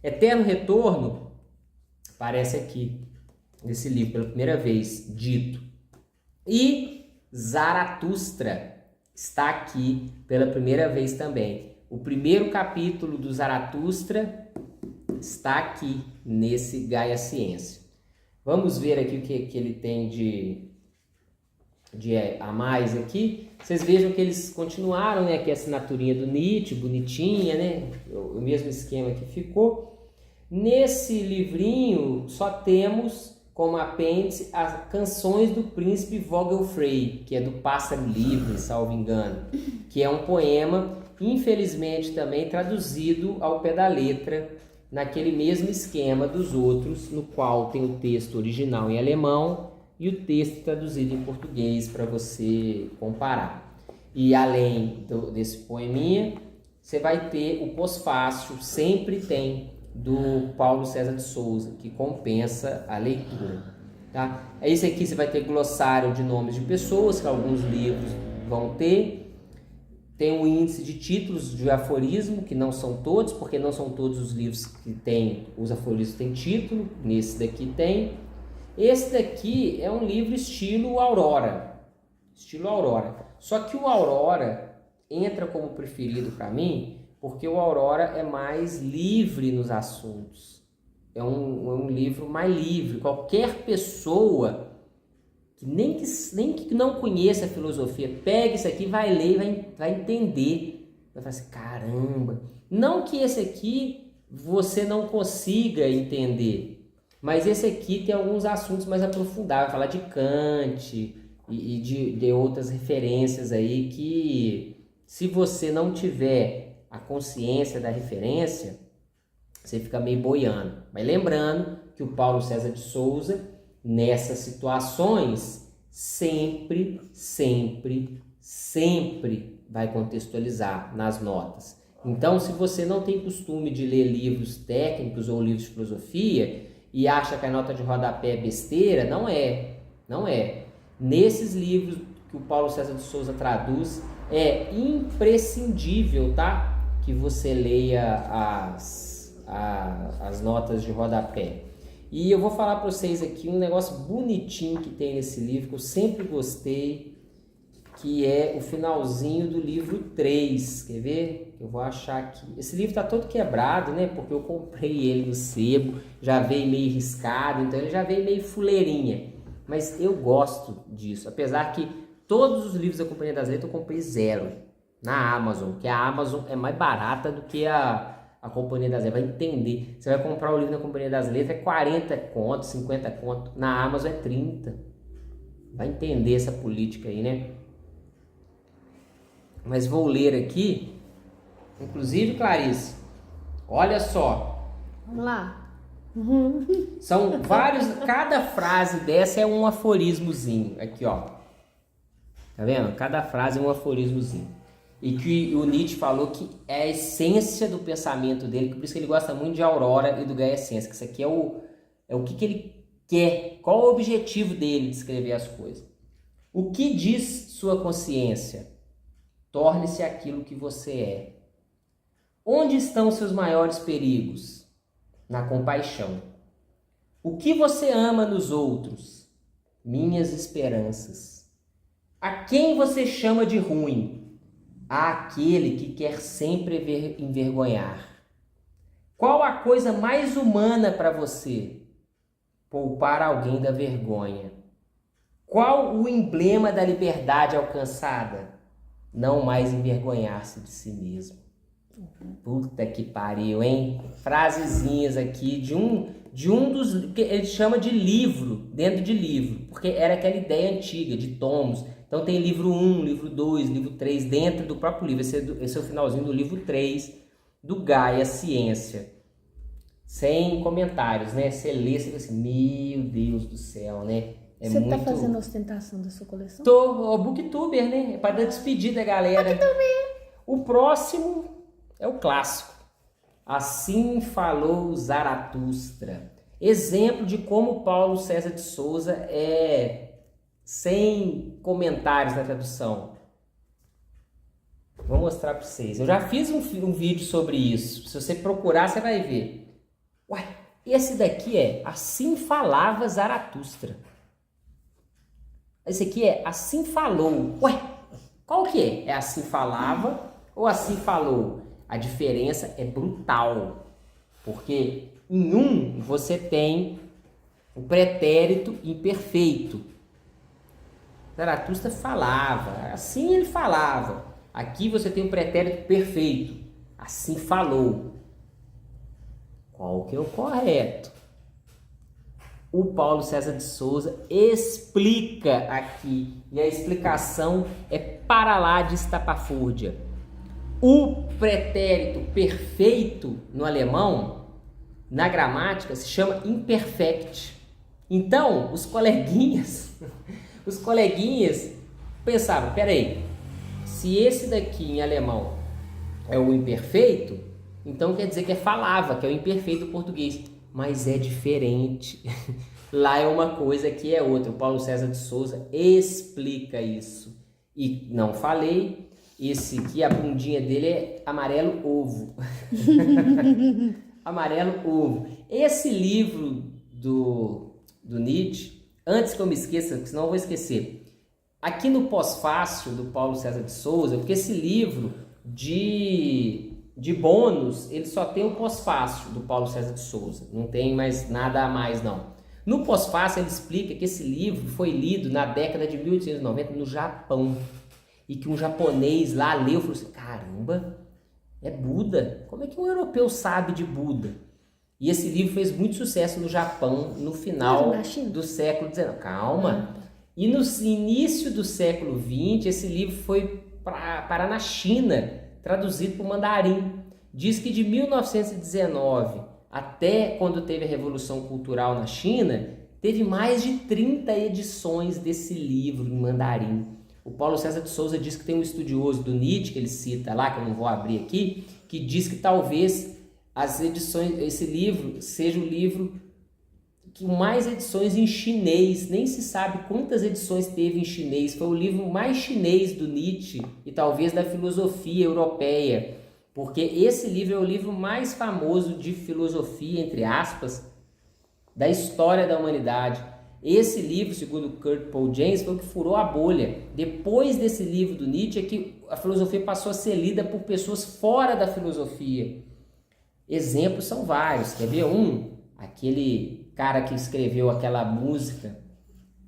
Eterno Retorno aparece aqui, nesse livro, pela primeira vez, dito. E Zaratustra está aqui pela primeira vez também. O primeiro capítulo do Zaratustra está aqui nesse Gaia Ciência. Vamos ver aqui o que ele tem de a mais aqui. Vocês vejam que eles continuaram, né? Aqui a assinaturinha do Nietzsche, bonitinha, né? O mesmo esquema que ficou. Nesse livrinho só temos como apêndice as canções do príncipe Vogelfrey, que é do Pássaro Livre, salvo engano, que é um poema, infelizmente também traduzido ao pé da letra, naquele mesmo esquema dos outros, no qual tem o texto original em alemão e o texto traduzido em português para você comparar. E além desse poeminha, você vai ter o pós-fácil, sempre tem, do Paulo César de Souza, que compensa a leitura. Tá? Esse aqui você vai ter glossário de nomes de pessoas, que alguns livros vão ter. Tem um índice de títulos de aforismo, que não são todos, porque não são todos os livros que tem, os aforismos têm título, nesse daqui tem. Esse daqui é um livro estilo Aurora. Só que o Aurora entra como preferido para mim porque o Aurora é mais livre nos assuntos. É um livro mais livre. Qualquer pessoa que nem que não conheça a filosofia, pega isso aqui, vai ler e vai entender. Vai falar assim, caramba. Não que esse aqui você não consiga entender, mas esse aqui tem alguns assuntos mais aprofundados. Vai falar de Kant e de outras referências aí que, se você não tiver a consciência da referência, você fica meio boiando. Mas lembrando que o Paulo César de Souza, nessas situações, sempre vai contextualizar nas notas. Então, se você não tem costume de ler livros técnicos ou livros de filosofia e acha que a nota de rodapé é besteira, não é. Nesses livros que o Paulo César de Souza traduz, é imprescindível, tá? Que você leia as notas de rodapé. E eu vou falar para vocês aqui um negócio bonitinho que tem nesse livro, que eu sempre gostei, que é o finalzinho do livro 3. Quer ver? Eu vou achar aqui. Esse livro tá todo quebrado, né? Porque eu comprei ele no sebo, já veio meio riscado, então ele já veio meio fuleirinha. Mas eu gosto disso, apesar que todos os livros da Companhia das Letras eu comprei 0 na Amazon, que a Amazon é mais barata do que a Companhia das Letras. Vai entender. Você vai comprar o livro na Companhia das Letras, é 40 conto, 50 conto. Na Amazon é 30. Vai entender essa política aí, né? Mas vou ler aqui. Inclusive, Clarice, olha só. Vamos lá. São vários. Cada frase dessa é um aforismozinho. Aqui, ó. Tá vendo? Cada frase é um aforismozinho. E que o Nietzsche falou que é a essência do pensamento dele, por isso que ele gosta muito de Aurora e do Gaia Essência, que isso aqui é o que ele quer, qual o objetivo dele de escrever as coisas. O que diz sua consciência? Torne-se aquilo que você é. Onde estão seus maiores perigos? Na compaixão. O que você ama nos outros? Minhas esperanças. A quem você chama de ruim? Àquele que quer sempre envergonhar. Qual a coisa mais humana para você? Poupar alguém da vergonha. Qual o emblema da liberdade alcançada? Não mais envergonhar-se de si mesmo. Puta que pariu, hein? Frasezinhas aqui de um dos que ele chama de livro, dentro de livro, porque era aquela ideia antiga de tomos. Então tem livro 1, livro 2, livro 3 dentro do próprio livro. Esse é o finalzinho do livro 3 do Gaia Ciência. Sem comentários, né? Você lê, você fica assim, meu Deus do céu, né? Você tá fazendo ostentação da sua coleção? Tô, o Booktuber, né? É para dar despedida, galera. O próximo é o clássico. Assim falou Zaratustra. Exemplo de como Paulo César de Souza é sem comentários na tradução. Vou mostrar para vocês. Eu já fiz um vídeo sobre isso. Se você procurar, você vai ver. Ué, esse daqui é Assim falava Zaratustra. Esse aqui é Assim falou. Ué, qual que é? É Assim falava ou Assim falou? A diferença é brutal. Porque em um você tem o pretérito imperfeito. Zaratustra falava, assim ele falava. Aqui você tem o pretérito perfeito. Assim falou. Qual que é o correto? O Paulo César de Souza explica aqui. E a explicação é para lá de estapafúrdia. O pretérito perfeito no alemão, na gramática, se chama imperfect. Então, os coleguinhas pensavam, peraí, se esse daqui em alemão é o imperfeito, então quer dizer que é falava, que é o imperfeito do português. Mas é diferente. Lá é uma coisa, aqui é outra. O Paulo César de Souza explica isso. E não falei, esse aqui, a bundinha dele é amarelo ovo. Amarelo ovo. Esse livro do do Nietzsche, antes que eu me esqueça, senão eu vou esquecer. Aqui no pós-fácil do Paulo César de Souza, porque esse livro de bônus, ele só tem o pós-fácil do Paulo César de Souza, não tem mais nada a mais não. No pós-fácil ele explica que esse livro foi lido na década de 1890 no Japão, e que um japonês lá leu e falou assim, caramba, é Buda, como é que um europeu sabe de Buda? E esse livro fez muito sucesso no Japão no final do século XIX. Calma! E no início do século XX, esse livro foi parar na China, traduzido para o mandarim. Diz que de 1919 até quando teve a Revolução Cultural na China, teve mais de 30 edições desse livro em mandarim. O Paulo César de Souza diz que tem um estudioso do Nietzsche, que ele cita lá, que eu não vou abrir aqui, que diz que talvez as edições, esse livro seja o livro que mais edições em chinês, nem se sabe quantas edições teve em chinês, foi o livro mais chinês do Nietzsche e talvez da filosofia europeia, porque esse livro é o livro mais famoso de filosofia, entre aspas, da história da humanidade. Esse livro, segundo Kurt Paul James, foi o que furou a bolha. Depois desse livro do Nietzsche é que a filosofia passou a ser lida por pessoas fora da filosofia. Exemplos são vários. Quer ver um? Aquele cara que escreveu aquela música,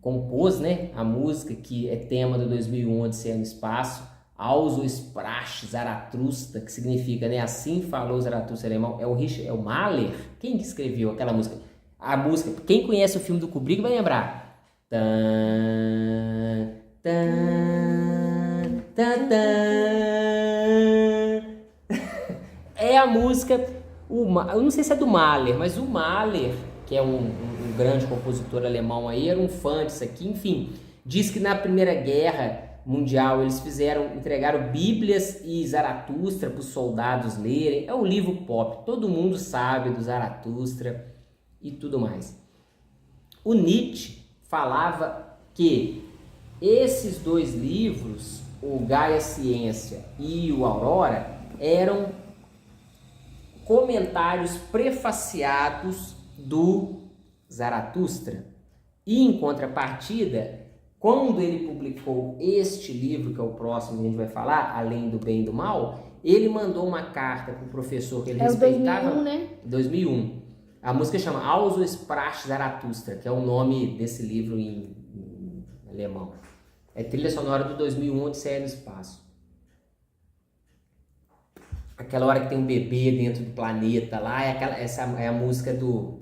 compôs, né? A música que é tema do 2001, Odisseia no Espaço, Aus o Sprach Zarathustra, que significa, né? Assim falou Zarathustra em alemão. É o Mahler? Quem que escreveu aquela música? A música, quem conhece o filme do Kubrick vai lembrar. Tan, tan, tan, tan. É a música, eu não sei se é do Mahler, mas o Mahler, que é um grande compositor alemão aí, era um fã disso aqui, enfim. Diz que na Primeira Guerra Mundial eles entregaram Bíblias e Zarathustra para os soldados lerem. É um livro pop, todo mundo sabe do Zarathustra e tudo mais. O Nietzsche falava que esses dois livros, o Gaia Ciência e o Aurora, eram comentários prefaciados do Zarathustra. E em contrapartida, quando ele publicou este livro, que é o próximo que a gente vai falar, Além do Bem e do Mal, ele mandou uma carta para o professor que ele respeitava. 2001, né? 2001. A música chama Aus o Sprach Zarathustra, que é o nome desse livro em alemão. É trilha sonora do 2001, Odisseia no Espaço. Aquela hora que tem um bebê dentro do planeta lá, essa é a música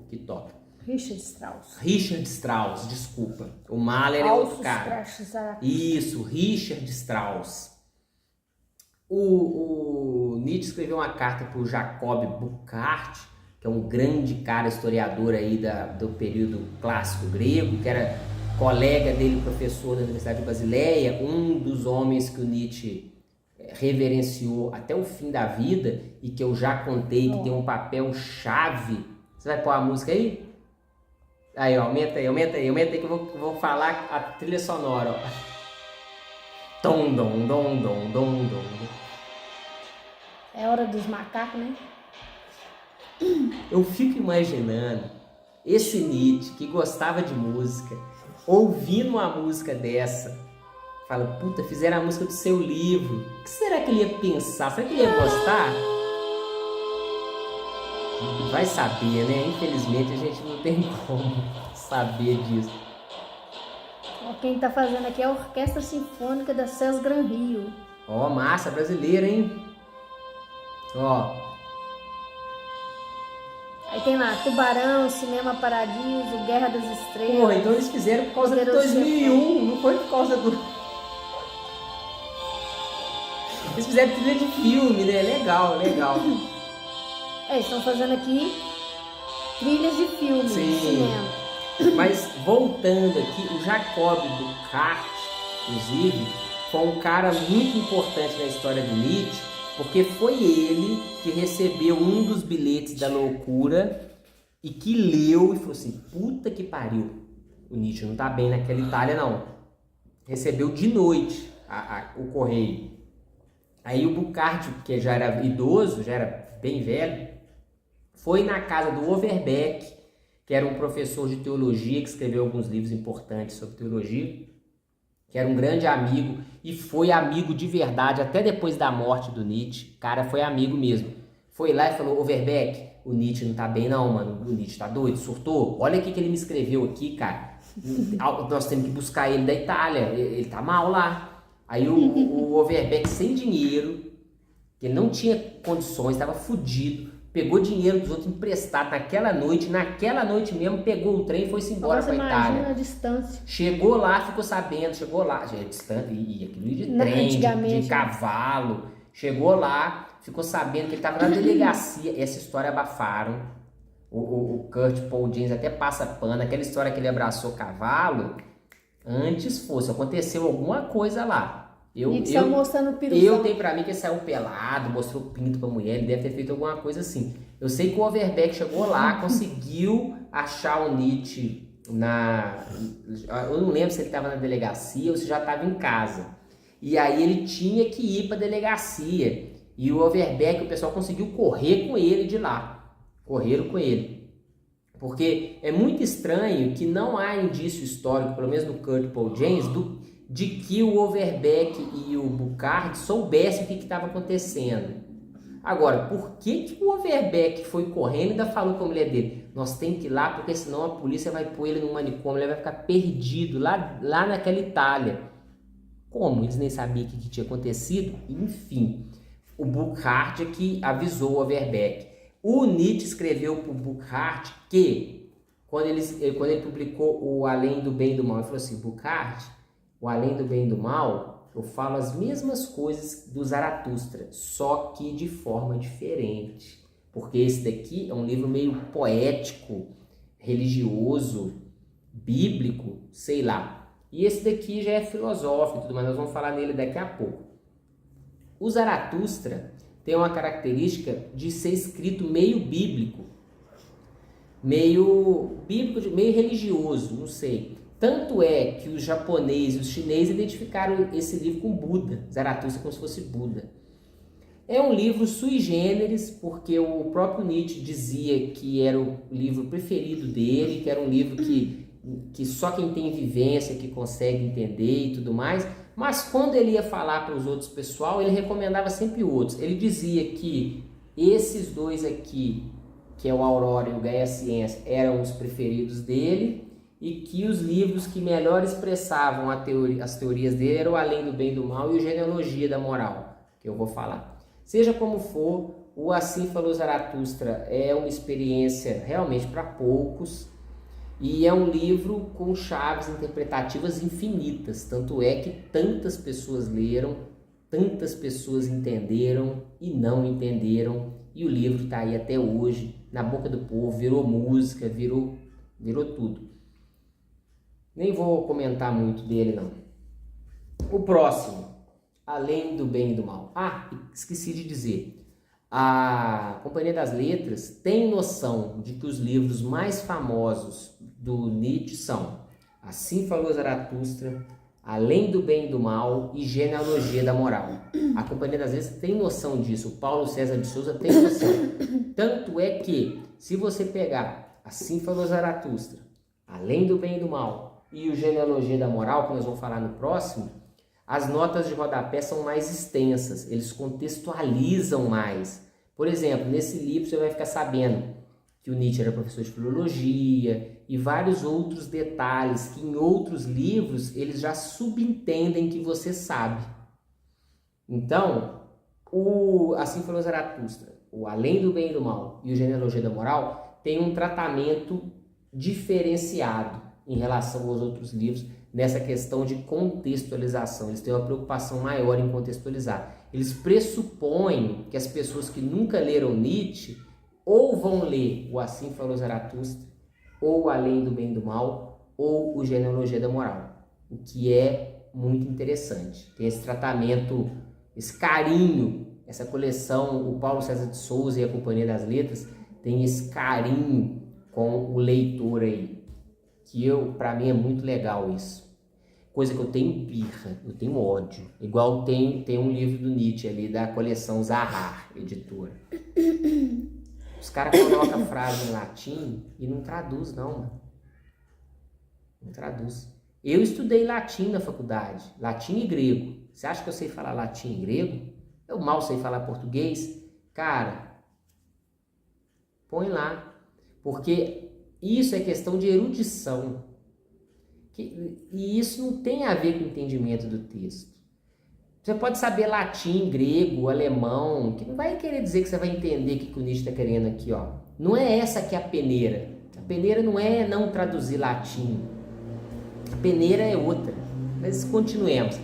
que toca. Richard Strauss, desculpa. O Mahler é outro cara. Isso, Richard Strauss. O Nietzsche escreveu uma carta para o Jacob Burckhardt, que é um grande cara historiador aí do período clássico grego, que era colega dele, professor da Universidade de Basileia, um dos homens que o Nietzsche reverenciou até o fim da vida e que eu já contei que tem um papel chave. Você vai pôr a música aí? Aí, ó, aumenta aí que eu vou falar a trilha sonora, ó. Tom, dom, dom, dom, dom, dom. É hora dos macacos, né? Eu fico imaginando esse Nietzsche que gostava de música, ouvindo uma música dessa, fala, puta, fizeram a música do seu livro. O que será que ele ia pensar? Será que ele ia gostar? Vai saber, né? Infelizmente a gente não tem como saber disso. Quem tá fazendo aqui é a Orquestra Sinfônica da Cés Gran Rio. Ó, massa brasileira, hein? Ó. Aí tem lá, Tubarão, Cinema Paradiso, Guerra das Estrelas. Porra, então eles fizeram por causa de 2001, não foi por causa do... Eles fizeram trilha de filme, né? Legal. Eles estão fazendo aqui trilhas de filme, de cinema. Mas voltando aqui, o Jacob Burckhardt, inclusive, foi um cara muito importante na história do Nietzsche, porque foi ele que recebeu um dos bilhetes da loucura e que leu e falou assim, puta que pariu, o Nietzsche não tá bem naquela Itália não. Recebeu de noite o correio. Aí o Burckhardt, que já era idoso, já era bem velho, foi na casa do Overbeck, que era um professor de teologia, que escreveu alguns livros importantes sobre teologia, que era um grande amigo e foi amigo de verdade até depois da morte do Nietzsche. Cara, foi amigo mesmo. Foi lá e falou: Overbeck, o Nietzsche não tá bem não, mano. O Nietzsche tá doido, surtou. Olha o que ele me escreveu aqui, cara. Nós temos que buscar ele da Itália. Ele tá mal lá. Aí o Overbeck, sem dinheiro, que ele não tinha condições, estava fudido, pegou dinheiro dos outros emprestado naquela noite mesmo, pegou o trem e foi-se embora para Itália. A distância. Chegou lá, ficou sabendo, já é distante, e aquilo de trem, de cavalo. Chegou lá, ficou sabendo que ele estava na delegacia. Essa história abafaram. O Kurt Paul James até passa pano. Aquela história que ele abraçou o cavalo, antes aconteceu alguma coisa lá. Eu mostrando o piruzão. Eu tenho pra mim que ele saiu pelado, mostrou pinto pra mulher, ele deve ter feito alguma coisa assim. Eu sei que o Overbeck chegou lá, conseguiu achar o Nietzsche eu não lembro se ele estava na delegacia ou se já estava em casa. E aí ele tinha que ir pra delegacia. E o Overbeck, o pessoal conseguiu correr com ele de lá. Correram com ele. Porque é muito estranho que não há indício histórico, pelo menos no Kurt Paul James, de que o Overbeck e o Burckhardt soubessem o que estava acontecendo. Agora, por que o Overbeck foi correndo e ainda falou com a mulher dele? Nós temos que ir lá, porque senão a polícia vai pôr ele no manicômio, ele vai ficar perdido lá naquela Itália. Como? Eles nem sabiam o que tinha acontecido? Enfim, o Burckhardt é que avisou o Overbeck. O Nietzsche escreveu para o Burckhardt que, quando ele publicou o Além do Bem e do Mal, ele falou assim: Burckhardt, o Além do Bem e do Mal, eu falo as mesmas coisas do Zaratustra, só que de forma diferente. Porque esse daqui é um livro meio poético, religioso, bíblico, sei lá. E esse daqui já é filosófico e tudo mais, nós vamos falar nele daqui a pouco. O Zaratustra tem uma característica de ser escrito meio bíblico, meio religioso, não sei. Tanto é que os japoneses e os chineses identificaram esse livro com Buda, Zaratustra, como se fosse Buda. É um livro sui generis, porque o próprio Nietzsche dizia que era o livro preferido dele, que era um livro que só quem tem vivência que consegue entender e tudo mais. Mas quando ele ia falar para os outros pessoal, ele recomendava sempre outros. Ele dizia que esses dois aqui, que é o Aurora e o Gaia Ciência, eram os preferidos dele, e que os livros que melhor expressavam as teorias dele eram o Além do Bem e do Mal e o Genealogia da Moral, que eu vou falar. Seja como for, o Assim Falou Zaratustra é uma experiência realmente para poucos, e é um livro com chaves interpretativas infinitas, tanto é que tantas pessoas leram, tantas pessoas entenderam e não entenderam, e o livro está aí até hoje, na boca do povo, virou música, virou tudo. Nem vou comentar muito dele, não. O próximo, Além do Bem e do Mal. Esqueci de dizer. A Companhia das Letras tem noção de que os livros mais famosos do Nietzsche são Assim Falou Zaratustra, Além do Bem e do Mal e Genealogia da Moral. A Companhia das Letras tem noção disso. O Paulo César de Souza tem noção. Tanto é que, se você pegar Assim Falou Zaratustra, Além do Bem e do Mal e o Genealogia da Moral, que nós vamos falar no próximo, as notas de rodapé são mais extensas, eles contextualizam mais. Por exemplo, nesse livro você vai ficar sabendo que o Nietzsche era professor de filologia e vários outros detalhes que em outros livros eles já subentendem que você sabe. Então, o Assim Falou Zaratustra, o Além do Bem e do Mal e o Genealogia da Moral tem um tratamento diferenciado em relação aos outros livros, nessa questão de contextualização. Eles têm uma preocupação maior em contextualizar. Eles pressupõem que as pessoas que nunca leram Nietzsche ou vão ler o Assim Falou Zaratustra, ou Além do Bem e do Mal, ou o Genealogia da Moral, o que é muito interessante. Tem esse tratamento, esse carinho, essa coleção, o Paulo César de Souza e a Companhia das Letras tem esse carinho com o leitor aí, que para mim é muito legal isso. Coisa que eu tenho birra, eu tenho ódio. Igual tem um livro do Nietzsche ali da coleção Zahar, editora. Os caras colocam a frase em latim e não traduz, não, mano. Não traduz. Eu estudei latim na faculdade, latim e grego. Você acha que eu sei falar latim e grego? Eu mal sei falar português. Cara, põe lá. Porque isso é questão de erudição. E isso não tem a ver com o entendimento do texto. Você pode saber latim, grego, alemão, que não vai querer dizer que você vai entender o que o Nietzsche está querendo aqui, ó. Não é essa que é a peneira. A peneira não é não traduzir latim. A peneira é outra. Mas continuemos.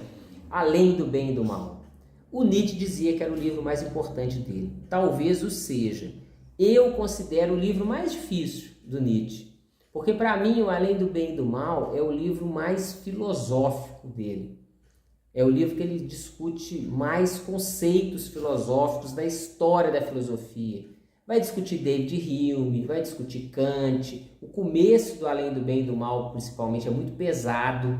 Além do bem e do mal. O Nietzsche dizia que era o livro mais importante dele. Talvez o seja. Eu considero o livro mais difícil do Nietzsche. Porque para mim, o Além do Bem e do Mal é o livro mais filosófico dele. É o livro que ele discute mais conceitos filosóficos da história da filosofia. Vai discutir David Hume, vai discutir Kant. O começo do Além do Bem e do Mal, principalmente, é muito pesado.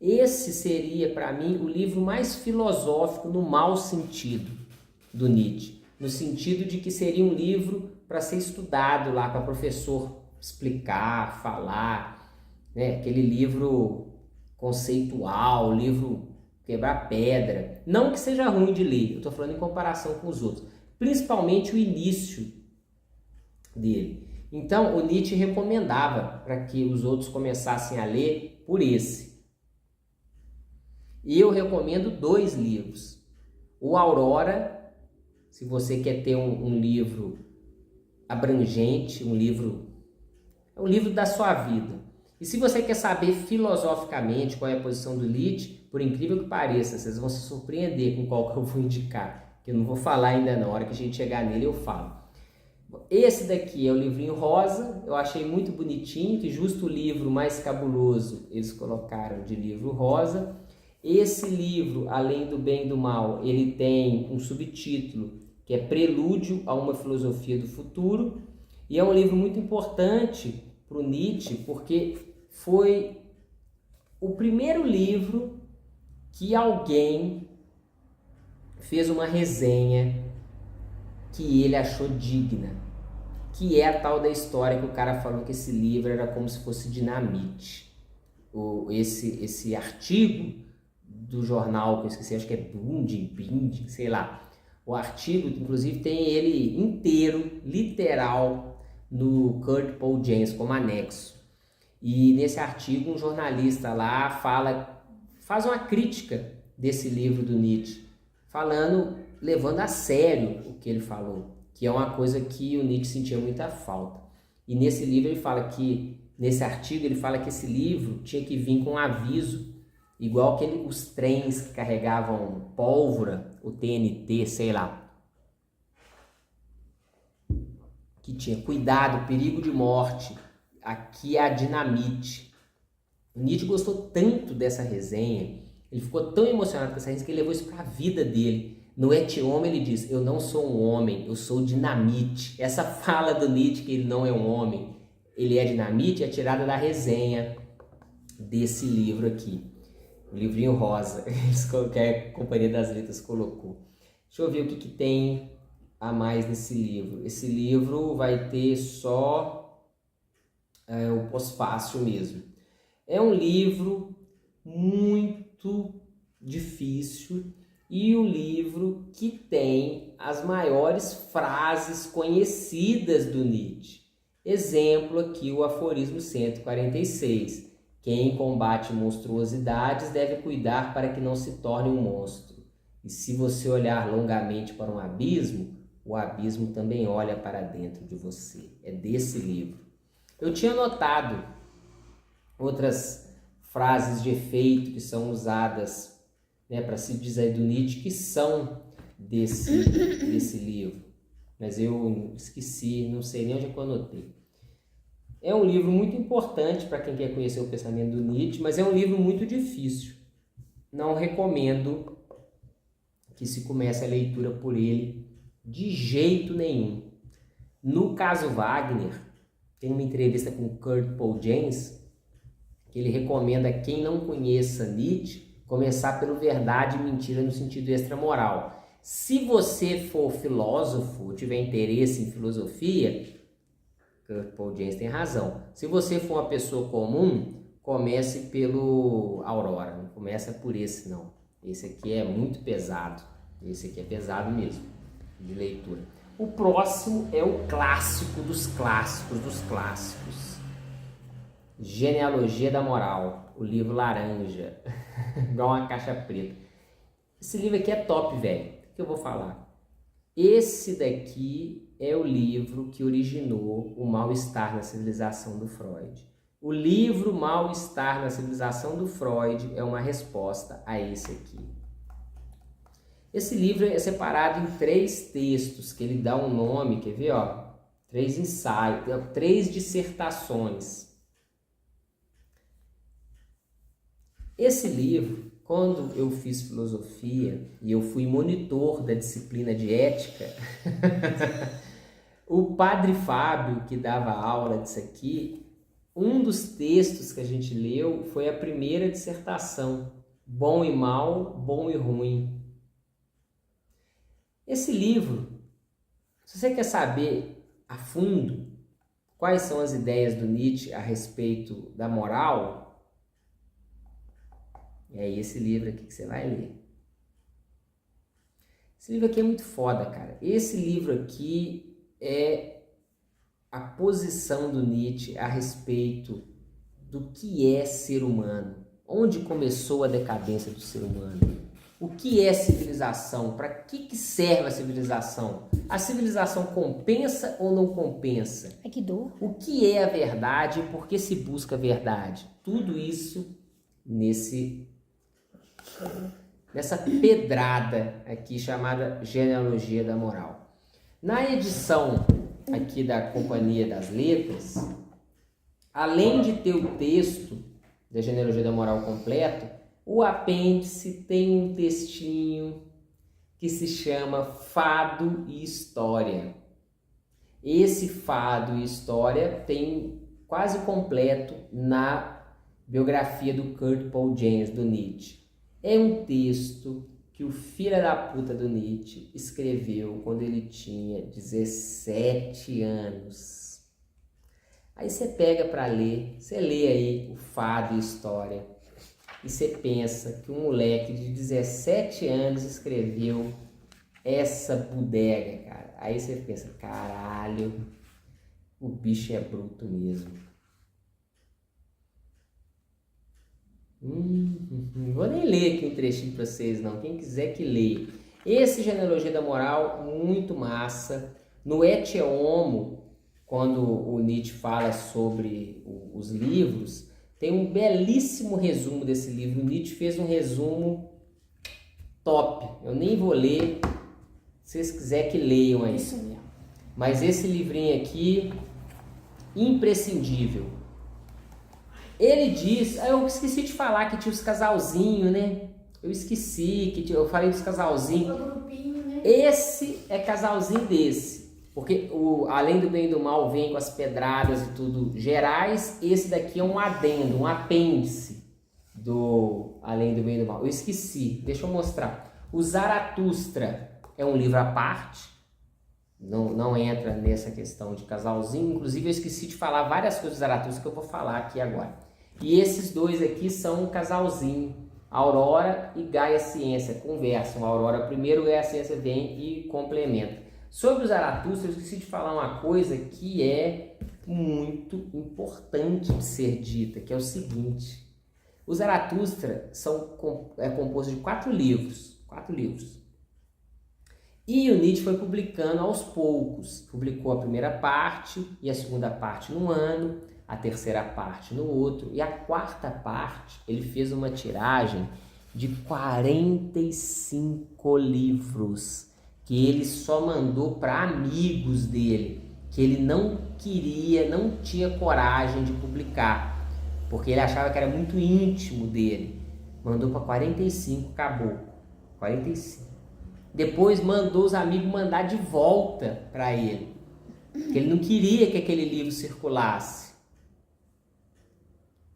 Esse seria, para mim, o livro mais filosófico no mau sentido do Nietzsche. No sentido de que seria um livro para ser estudado lá, para professor explicar, falar, né? Aquele livro conceitual, livro quebrar pedra. Não que seja ruim de ler, eu estou falando em comparação com os outros. Principalmente o início dele. Então, o Nietzsche recomendava para que os outros começassem a ler por esse. E eu recomendo 2 livros. O Aurora, se você quer ter um livro abrangente, um livro da sua vida. E se você quer saber filosoficamente qual é a posição do Nietzsche, por incrível que pareça, vocês vão se surpreender com qual que eu vou indicar, que eu não vou falar ainda não, na hora que a gente chegar nele eu falo. Esse daqui é o livrinho rosa, eu achei muito bonitinho, que justo o livro mais cabuloso eles colocaram de livro rosa. Esse livro, Além do Bem e do Mal, ele tem um subtítulo que é Prelúdio a uma Filosofia do Futuro, e é um livro muito importante para o Nietzsche, porque foi o primeiro livro que alguém fez uma resenha que ele achou digna, que é a tal da história que o cara falou que esse livro era como se fosse dinamite. Esse artigo do jornal, que eu esqueci, acho que é Binding, sei lá. O artigo, inclusive, tem ele inteiro, literal, no Kurt Paul James, como anexo. E nesse artigo, um jornalista lá faz uma crítica desse livro do Nietzsche, levando a sério o que ele falou, que é uma coisa que o Nietzsche sentia muita falta. E nesse livro nesse artigo ele fala que esse livro tinha que vir com um aviso, igual os trens que carregavam pólvora, o TNT, sei lá, que tinha cuidado, perigo de morte, aqui é a dinamite. O Nietzsche gostou tanto dessa resenha, ele ficou tão emocionado com essa resenha que ele levou isso para a vida dele. No Etiôme ele diz, eu não sou um homem, eu sou dinamite. Essa fala do Nietzsche que ele não é um homem, ele é dinamite, é tirada da resenha desse livro aqui. O livrinho rosa, que a Companhia das Letras colocou. Deixa eu ver o que tem a mais nesse livro. Esse livro vai ter só o pós-fácil mesmo. É um livro muito difícil e o livro que tem as maiores frases conhecidas do Nietzsche. Exemplo aqui, o aforismo 146. Quem combate monstruosidades deve cuidar para que não se torne um monstro. E se você olhar longamente para um abismo, o abismo também olha para dentro de você. É desse livro. Eu tinha notado outras frases de efeito que são usadas, né, para se dizer do Nietzsche, que são desse livro. Mas eu esqueci, não sei nem onde é que eu anotei. É um livro muito importante para quem quer conhecer o pensamento do Nietzsche, mas é um livro muito difícil. Não recomendo que se comece a leitura por ele de jeito nenhum. No caso Wagner, tem uma entrevista com Kurt Paul James, que ele recomenda a quem não conheça Nietzsche começar pelo Verdade e Mentira no sentido extramoral. Se você for filósofo, tiver interesse em filosofia, Paul James tem razão. Se você for uma pessoa comum, comece pelo Aurora, não começa por esse não. Esse aqui é muito pesado, esse aqui é pesado mesmo, de leitura. O próximo é o clássico dos clássicos dos clássicos. Genealogia da Moral, o livro laranja, igual uma caixa preta. Esse livro aqui é top, velho. O que eu vou falar? Esse daqui é o livro que originou o Mal-Estar na Civilização do Freud. O livro Mal-Estar na Civilização do Freud é uma resposta a esse aqui. Esse livro é separado em 3 textos, que ele dá um nome, quer ver, ó? 3 ensaios, 3 dissertações. Esse livro, quando eu fiz filosofia e eu fui monitor da disciplina de ética, o padre Fábio, que dava aula disso aqui, um dos textos que a gente leu foi a primeira dissertação, Bom e Mal, Bom e Ruim. Esse livro, se você quer saber a fundo quais são as ideias do Nietzsche a respeito da moral, é esse livro aqui que você vai ler. Esse livro aqui é muito foda, cara. Esse livro aqui é a posição do Nietzsche a respeito do que é ser humano, onde começou a decadência do ser humano. O que é civilização? Para que serve a civilização? A civilização compensa ou não compensa? Ai, que dor. O que é a verdade e por que se busca a verdade? Tudo isso nessa pedrada aqui chamada Genealogia da Moral. Na edição aqui da Companhia das Letras, além de ter o texto da Genealogia da Moral completo, o apêndice tem um textinho que se chama Fado e História. Esse Fado e História tem quase completo na biografia do Kurt Paul James, do Nietzsche. É um texto que o filho da puta do Nietzsche escreveu quando ele tinha 17 anos. Aí você pega para ler, você lê aí o Fado e História, e você pensa que um moleque de 17 anos escreveu essa bodega, cara. Aí você pensa, caralho, o bicho é bruto mesmo. Não vou nem ler aqui um trechinho para vocês, não. Quem quiser que leia. Esse Genealogia da Moral, muito massa. No Ecce Homo, quando o Nietzsche fala sobre os livros, tem um belíssimo resumo desse livro. O Nietzsche fez um resumo top. Eu nem vou ler, se vocês quiserem que leiam aí. Isso mesmo. Mas esse livrinho aqui, imprescindível. Ele diz, eu esqueci de falar que tinha os casalzinhos, né? Eu esqueci, eu falei dos casalzinhos. O grupinho, né? Esse é casalzinho desse. Porque além do bem e do mal vem com as pedradas e tudo gerais, esse daqui é um adendo, um apêndice do Além do Bem e do Mal. Eu esqueci, deixa eu mostrar. O Zaratustra é um livro à parte, não entra nessa questão de casalzinho. Inclusive eu esqueci de falar várias coisas do Zaratustra que eu vou falar aqui agora. E esses dois aqui são um casalzinho. Aurora e Gaia Ciência conversam. A Aurora primeiro, Gaia Ciência vem e complementa. Sobre o Zaratustra, eu esqueci de falar uma coisa que é muito importante de ser dita, que é o seguinte. O Zaratustra é composto de 4 livros. E o Nietzsche foi publicando aos poucos. Publicou a primeira parte e a segunda parte num ano, a terceira parte no outro. E a quarta parte, ele fez uma tiragem de 45 livros. Que ele só mandou para amigos dele, que ele não tinha coragem de publicar, porque ele achava que era muito íntimo dele. Mandou para 45, acabou. 45. Depois mandou os amigos mandar de volta para ele, porque ele não queria que aquele livro circulasse.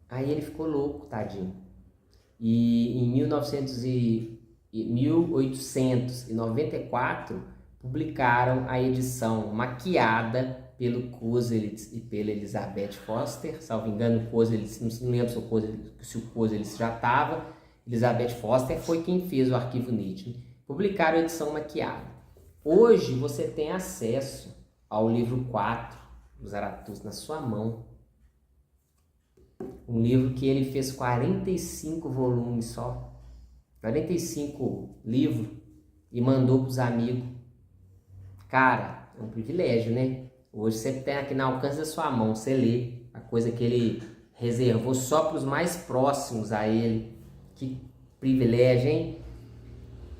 Aí ele ficou louco, tadinho. E em 1900 1894, publicaram a edição maquiada pelo Koselleitz e pela Elizabeth Foster. Salvo engano, o Koselleitz, não lembro se o Koselleitz já estava. Elizabeth Foster foi quem fez o arquivo Nietzsche. Publicaram a edição maquiada. Hoje você tem acesso ao livro 4 do Zaratustra na sua mão. Um livro que ele fez 45 volumes só. 45 livros e mandou para os amigos. Cara, é um privilégio, né? Hoje você tem aqui no alcance da sua mão, você lê a coisa que ele reservou só para os mais próximos a ele. Que privilégio, hein?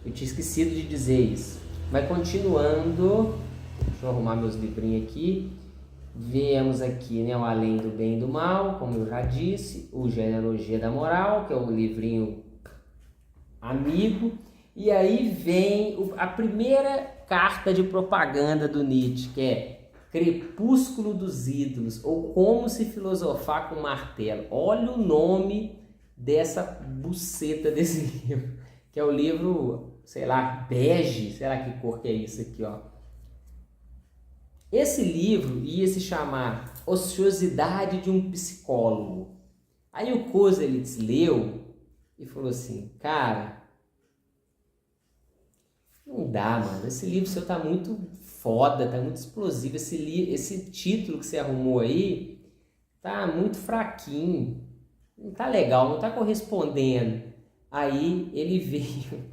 Eu tinha esquecido de dizer isso. Mas continuando, deixa eu arrumar meus livrinhos aqui. Vemos aqui, né, o Além do Bem e do Mal, como eu já disse, o Genealogia da Moral, que é o livrinho amigo. E aí vem a primeira carta de propaganda do Nietzsche, que é Crepúsculo dos Ídolos, ou Como se Filosofar com Martelo. Olha o nome dessa buceta desse livro, que é o livro, sei lá, bege, sei lá que cor que é isso aqui, ó. Esse livro ia se chamar Ociosidade de um Psicólogo. Aí o Koselleitz leu e falou assim, cara, não dá, mano, esse livro seu tá muito foda, tá muito explosivo, esse título que você arrumou aí tá muito fraquinho, não tá legal, não tá correspondendo. Aí ele veio,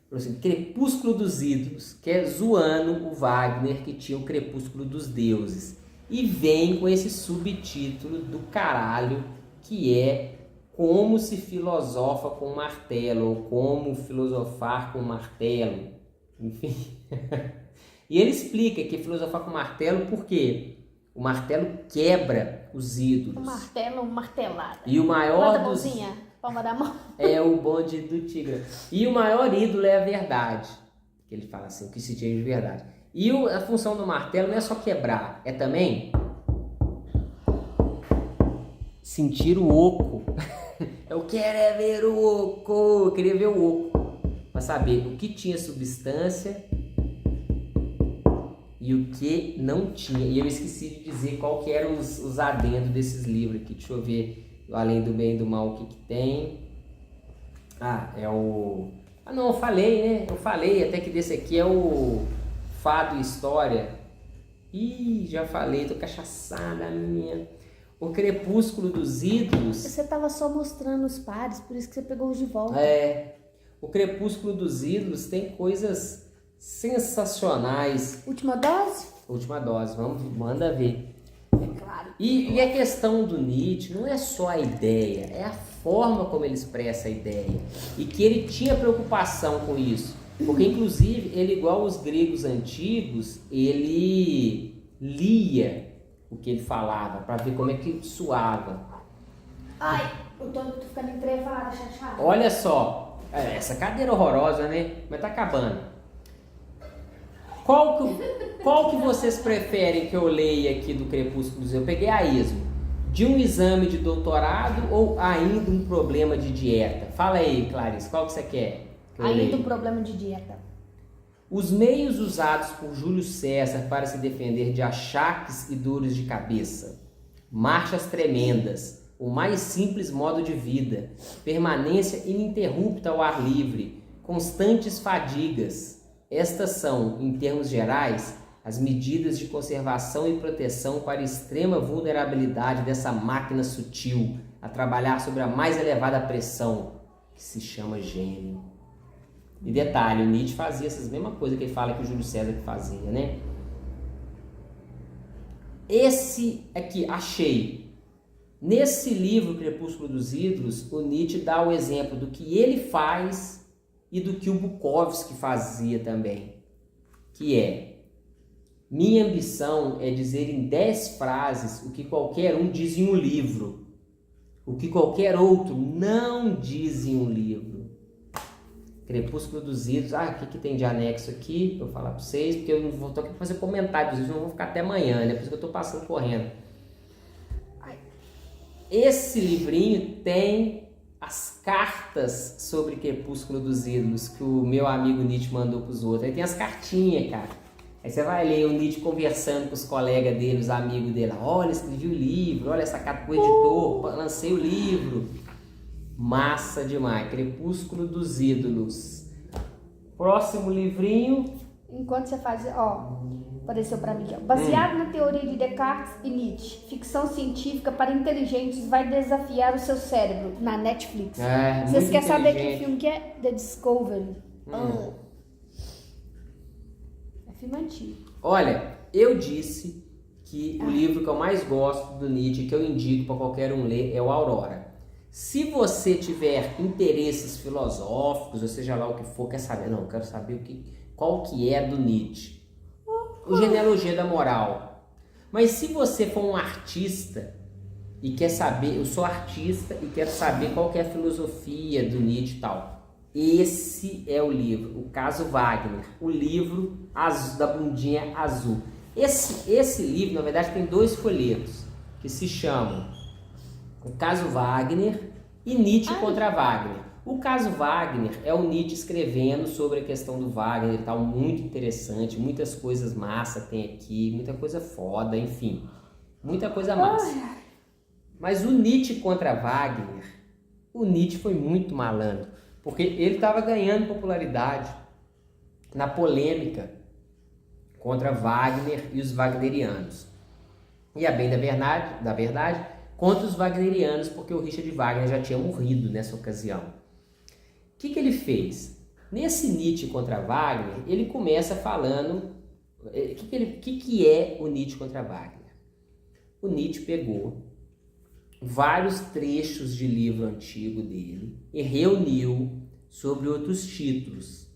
falou assim, Crepúsculo dos Ídolos, que é zoando o Wagner, que tinha o Crepúsculo dos Deuses, e vem com esse subtítulo do caralho, que é Como se Filosofa com Martelo, ou Como Filosofar com Martelo, enfim. E ele explica que filosofar com martelo porque o martelo quebra os ídolos. O martelo, martelada. E o maior dos... mãozinha, palma da mão. É o bonde do tigre. E o maior ídolo é a verdade. Que ele fala assim, o que se diz de verdade. E a função do martelo não é só quebrar, é também sentir o oco. Eu quero ver o oco. Eu queria ver o oco. Para saber o que tinha substância e o que não tinha. E eu esqueci de dizer qual que eram os adendos desses livros aqui. Deixa eu ver, Além do Bem e do Mal, o que tem. É o... não, eu falei, né? Eu falei até que desse aqui é o Fado e História. Ih, já falei, tô cachaçada minha. O Crepúsculo dos Ídolos... Você tava só mostrando os pares, por isso que você pegou os de volta. O Crepúsculo dos Ídolos tem coisas sensacionais. Última dose? Última dose, manda ver. É claro. E a questão do Nietzsche não é só a ideia, é a forma como ele expressa a ideia. E que ele tinha preocupação com isso. Porque, inclusive, ele, igual os gregos antigos, ele lia o que ele falava, para ver como é que soava. Ai, eu tô ficando entrevada, chateada. Olha só, essa cadeira horrorosa, né? Mas tá acabando. Qual que vocês preferem que eu leia aqui do Crepúsculo? Eu peguei a esmo. De um exame de doutorado ou ainda um problema de dieta? Fala aí, Clarice, qual que você quer? Ainda um problema de dieta. Os meios usados por Júlio César para se defender de achaques e dores de cabeça. Marchas tremendas. O mais simples modo de vida. Permanência ininterrupta ao ar livre. Constantes fadigas. Estas são, em termos gerais, as medidas de conservação e proteção para a extrema vulnerabilidade dessa máquina sutil a trabalhar sobre a mais elevada pressão, que se chama gênio. E detalhe, o Nietzsche fazia essas mesmas coisas que ele fala que o Júlio César que fazia, né? Esse aqui, achei. Nesse livro, Crepúsculo dos Ídolos, o Nietzsche dá o exemplo do que ele faz e do que o Bukowski fazia também, que é: minha ambição é dizer em 10 frases o que qualquer um diz em um livro, o que qualquer outro não diz em um livro. Crepúsculo dos Ídolos. O que tem de anexo aqui pra eu falar pra vocês, porque eu não vou aqui pra fazer comentários, eu não vou ficar até amanhã, né? Por isso que eu tô passando correndo. Esse livrinho tem as cartas sobre Crepúsculo dos Ídolos que o meu amigo Nietzsche mandou para os outros. Aí tem as cartinhas, cara. Aí você vai ler o Nietzsche conversando com os colegas dele, os amigos dele. Olha, escrevi o livro, olha essa carta pro editor, lancei o livro. Massa demais. Crepúsculo dos Ídolos. Próximo livrinho. Enquanto você faz, ó, apareceu pra mim aqui, ó. Baseado na teoria de Descartes e Nietzsche, ficção científica para inteligentes vai desafiar o seu cérebro na Netflix. Vocês querem saber que filme que é? The Discovery. É filme antigo. Olha, eu disse que o livro que eu mais gosto do Nietzsche, que eu indico para qualquer um ler, é o Aurora. Se você tiver interesses filosóficos, ou seja lá o que for, quer saber, não, eu quero saber qual que é do Nietzsche. O Genealogia da Moral. Mas se você for um artista e quer saber, eu sou artista e quero saber qual que é a filosofia do Nietzsche e tal, esse é o livro, o Caso Wagner, o livro azul, da bundinha azul. Esse livro, na verdade, tem 2 folhetos que se chamam O Caso Wagner e Nietzsche contra Wagner. O Caso Wagner é o Nietzsche escrevendo sobre a questão do Wagner e tal, muito interessante, muitas coisas massa tem aqui, muita coisa foda, enfim, muita coisa massa. Mas o Nietzsche contra Wagner, o Nietzsche foi muito malandro, porque ele estava ganhando popularidade na polêmica contra Wagner e os wagnerianos. E a bem da verdade, contra os wagnerianos, porque o Richard Wagner já tinha morrido nessa ocasião. O que ele fez? Nesse Nietzsche contra Wagner, ele começa falando... O que é o Nietzsche contra Wagner? O Nietzsche pegou vários trechos de livro antigo dele e reuniu sobre outros títulos.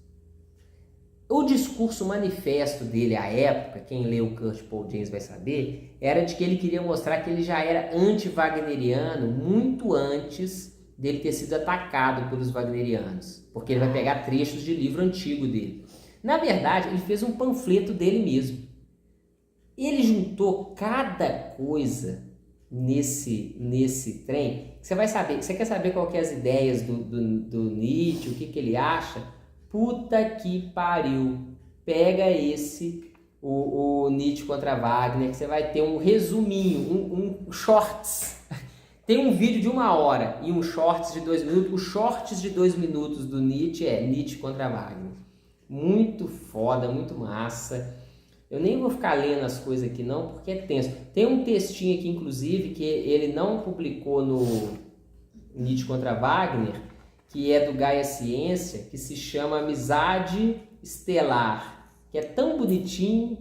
O discurso manifesto dele à época, quem leu o Kurt Paul James vai saber, era de que ele queria mostrar que ele já era anti-wagneriano muito antes dele ter sido atacado pelos wagnerianos, porque ele vai pegar trechos de livro antigo dele. Na verdade, ele fez um panfleto dele mesmo. Ele juntou cada coisa nesse trem. Você vai saber, você quer saber qual que é as ideias do Nietzsche, o que ele acha? Puta que pariu! Pega o Nietzsche contra Wagner, que você vai ter um resuminho, um shorts. Tem um vídeo de 1 hora e um shorts de 2 minutos. Os shorts de 2 minutos do Nietzsche é Nietzsche contra Wagner. Muito foda, muito massa. Eu nem vou ficar lendo as coisas aqui não, porque é tenso. Tem um textinho aqui, inclusive, que ele não publicou no Nietzsche contra Wagner, que é do Gaia Ciência, que se chama Amizade Estelar, que é tão bonitinho.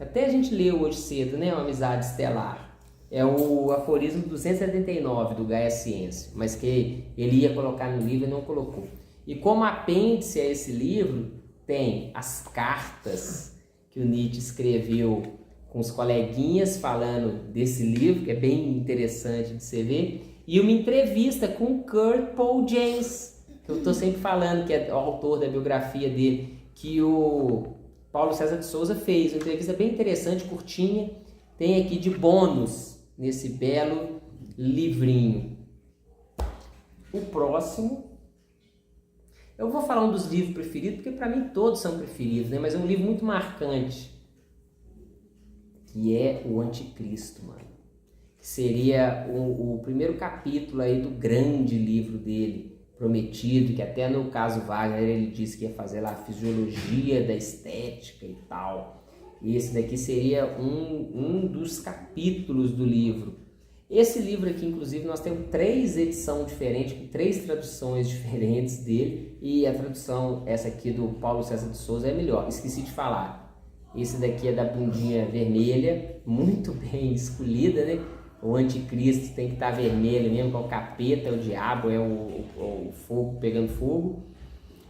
Até a gente leu hoje cedo, né? Uma Amizade Estelar. É o aforismo 279 do Gaia Ciência, mas que ele ia colocar no livro e não colocou. E como apêndice a esse livro, tem as cartas que o Nietzsche escreveu com os coleguinhas falando desse livro, que é bem interessante de você ver, e uma entrevista com o Kurt Paul James, que eu estou sempre falando, que é o autor da biografia dele, que o Paulo César de Souza fez. Uma entrevista bem interessante, curtinha, tem aqui de bônus nesse belo livrinho. O próximo, eu vou falar um dos livros preferidos, porque para mim todos são preferidos, né? Mas é um livro muito marcante, que é o Anticristo, mano. Que seria o primeiro capítulo aí do grande livro dele, Prometido, que até no caso Wagner ele disse que ia fazer lá a fisiologia da estética e tal. E esse daqui seria um dos capítulos do livro. Esse livro aqui, inclusive, nós temos 3 edições diferentes, com 3 traduções diferentes dele, e a tradução, essa aqui do Paulo César de Souza, é melhor. Esqueci de falar. Esse daqui é da bundinha vermelha, muito bem escolhida, né? O anticristo tem que estar vermelho mesmo, que é o capeta, é o diabo, é o fogo pegando fogo.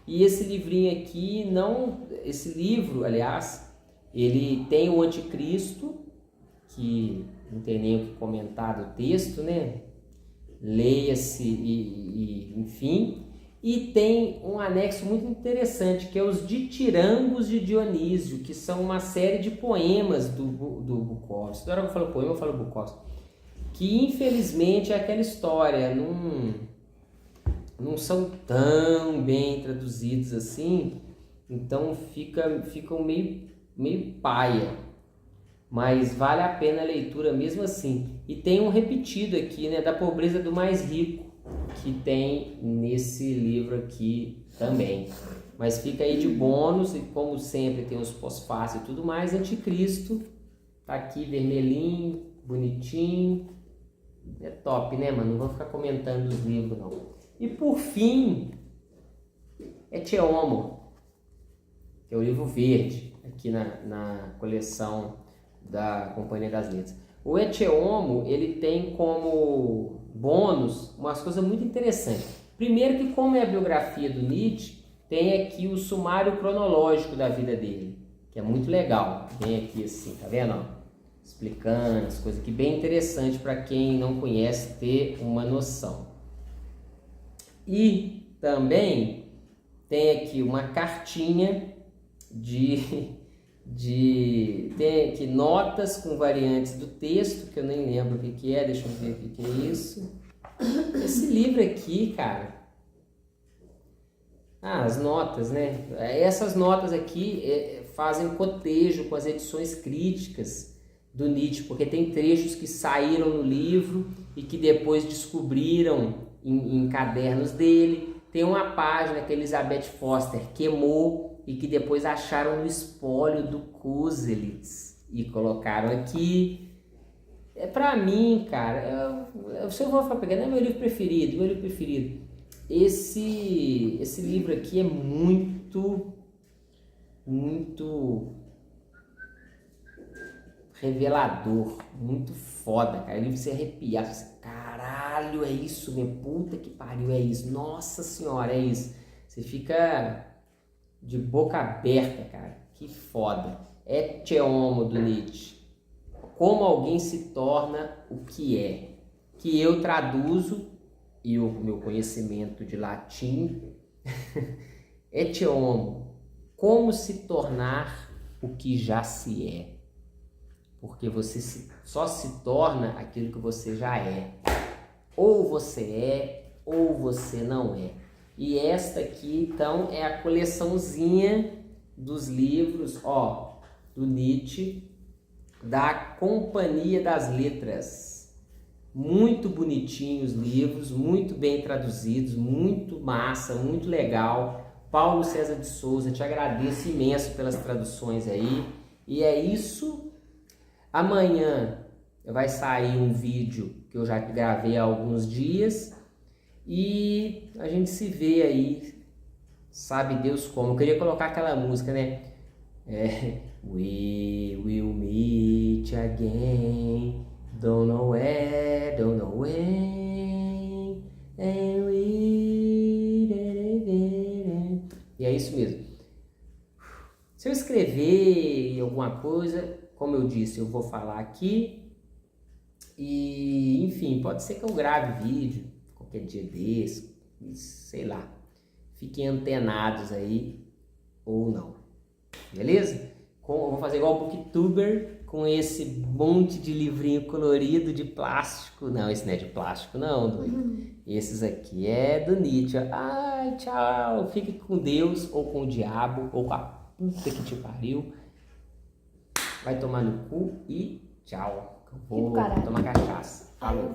E esse livrinho aqui, esse livro, aliás, ele tem o anticristo, que não tem nem o que comentar do texto, né? Leia-se enfim. E tem um anexo muito interessante, que é os Ditirambos de Dionísio, que são uma série de poemas do Bukowski. Toda hora que eu falo poema, eu falo Bukowski. Que infelizmente é aquela história, não são tão bem traduzidos assim, então ficam meio paia, mas vale a pena a leitura mesmo assim. E tem um repetido aqui, né, da pobreza do mais rico, que tem nesse livro aqui também. Mas fica aí de bônus, e como sempre tem os pós-fácil e tudo mais. Anticristo tá aqui vermelhinho, bonitinho. É top, né, mano? Não vou ficar comentando os livros, não. E por fim, Ecce Homo, que é o livro verde, aqui na coleção da Companhia das Letras. O Ecce Homo, ele tem como bônus umas coisas muito interessantes. Primeiro que, como é a biografia do Nietzsche, tem aqui o sumário cronológico da vida dele, que é muito legal. Tem aqui assim, tá vendo? Ó? Explicando as coisas aqui, bem interessante para quem não conhece ter uma noção. E também tem aqui uma cartinha tem aqui notas com variantes do texto, que eu nem lembro o que é, deixa eu ver o que é isso. Esse livro aqui, cara, as notas, né? Essas notas aqui fazem cotejo com as edições críticas do Nietzsche, porque tem trechos que saíram no livro e que depois descobriram em cadernos dele. Tem uma página que a Elizabeth Foster queimou e que depois acharam no espólio do Koselleitz e colocaram aqui. Pra mim, cara, se eu vou ficar pegando, é meu livro preferido. Esse livro aqui é muito revelador, muito foda, cara. O livro se arrepiar, você, caralho, é isso, minha puta que pariu, é isso, nossa senhora, é isso. Você fica de boca aberta, cara, que foda. Ecce Homo do Nietzsche. Como alguém se torna o que é, que eu traduzo, e o meu conhecimento de latim, Ecce Homo, como se tornar o que já se é. Porque você só se torna aquilo que você já é. Ou você é, ou você não é. E esta aqui, então, é a coleçãozinha dos livros, ó, do Nietzsche, da Companhia das Letras. Muito bonitinhos os livros, muito bem traduzidos, muito massa, muito legal. Paulo César de Souza, te agradeço imenso pelas traduções aí. E é isso. Amanhã vai sair um vídeo que eu já gravei há alguns dias e a gente se vê aí, sabe Deus como. Eu queria colocar aquela música, né? We will meet again, don't know where, don't know when, and e é isso mesmo. Se eu escrever alguma coisa, como eu disse, eu vou falar aqui e, enfim, pode ser que eu grave vídeo qualquer dia desse, sei lá. Fiquem antenados aí ou não, beleza? Eu vou fazer igual o Booktuber com esse monte de livrinho colorido de plástico. Não, esse não é de plástico não, doido. Esses aqui é do Nietzsche. Ai, tchau, fique com Deus ou com o diabo ou com a puta que te pariu. Vai tomar no cu e tchau. Eu vou tomar cachaça. Falou.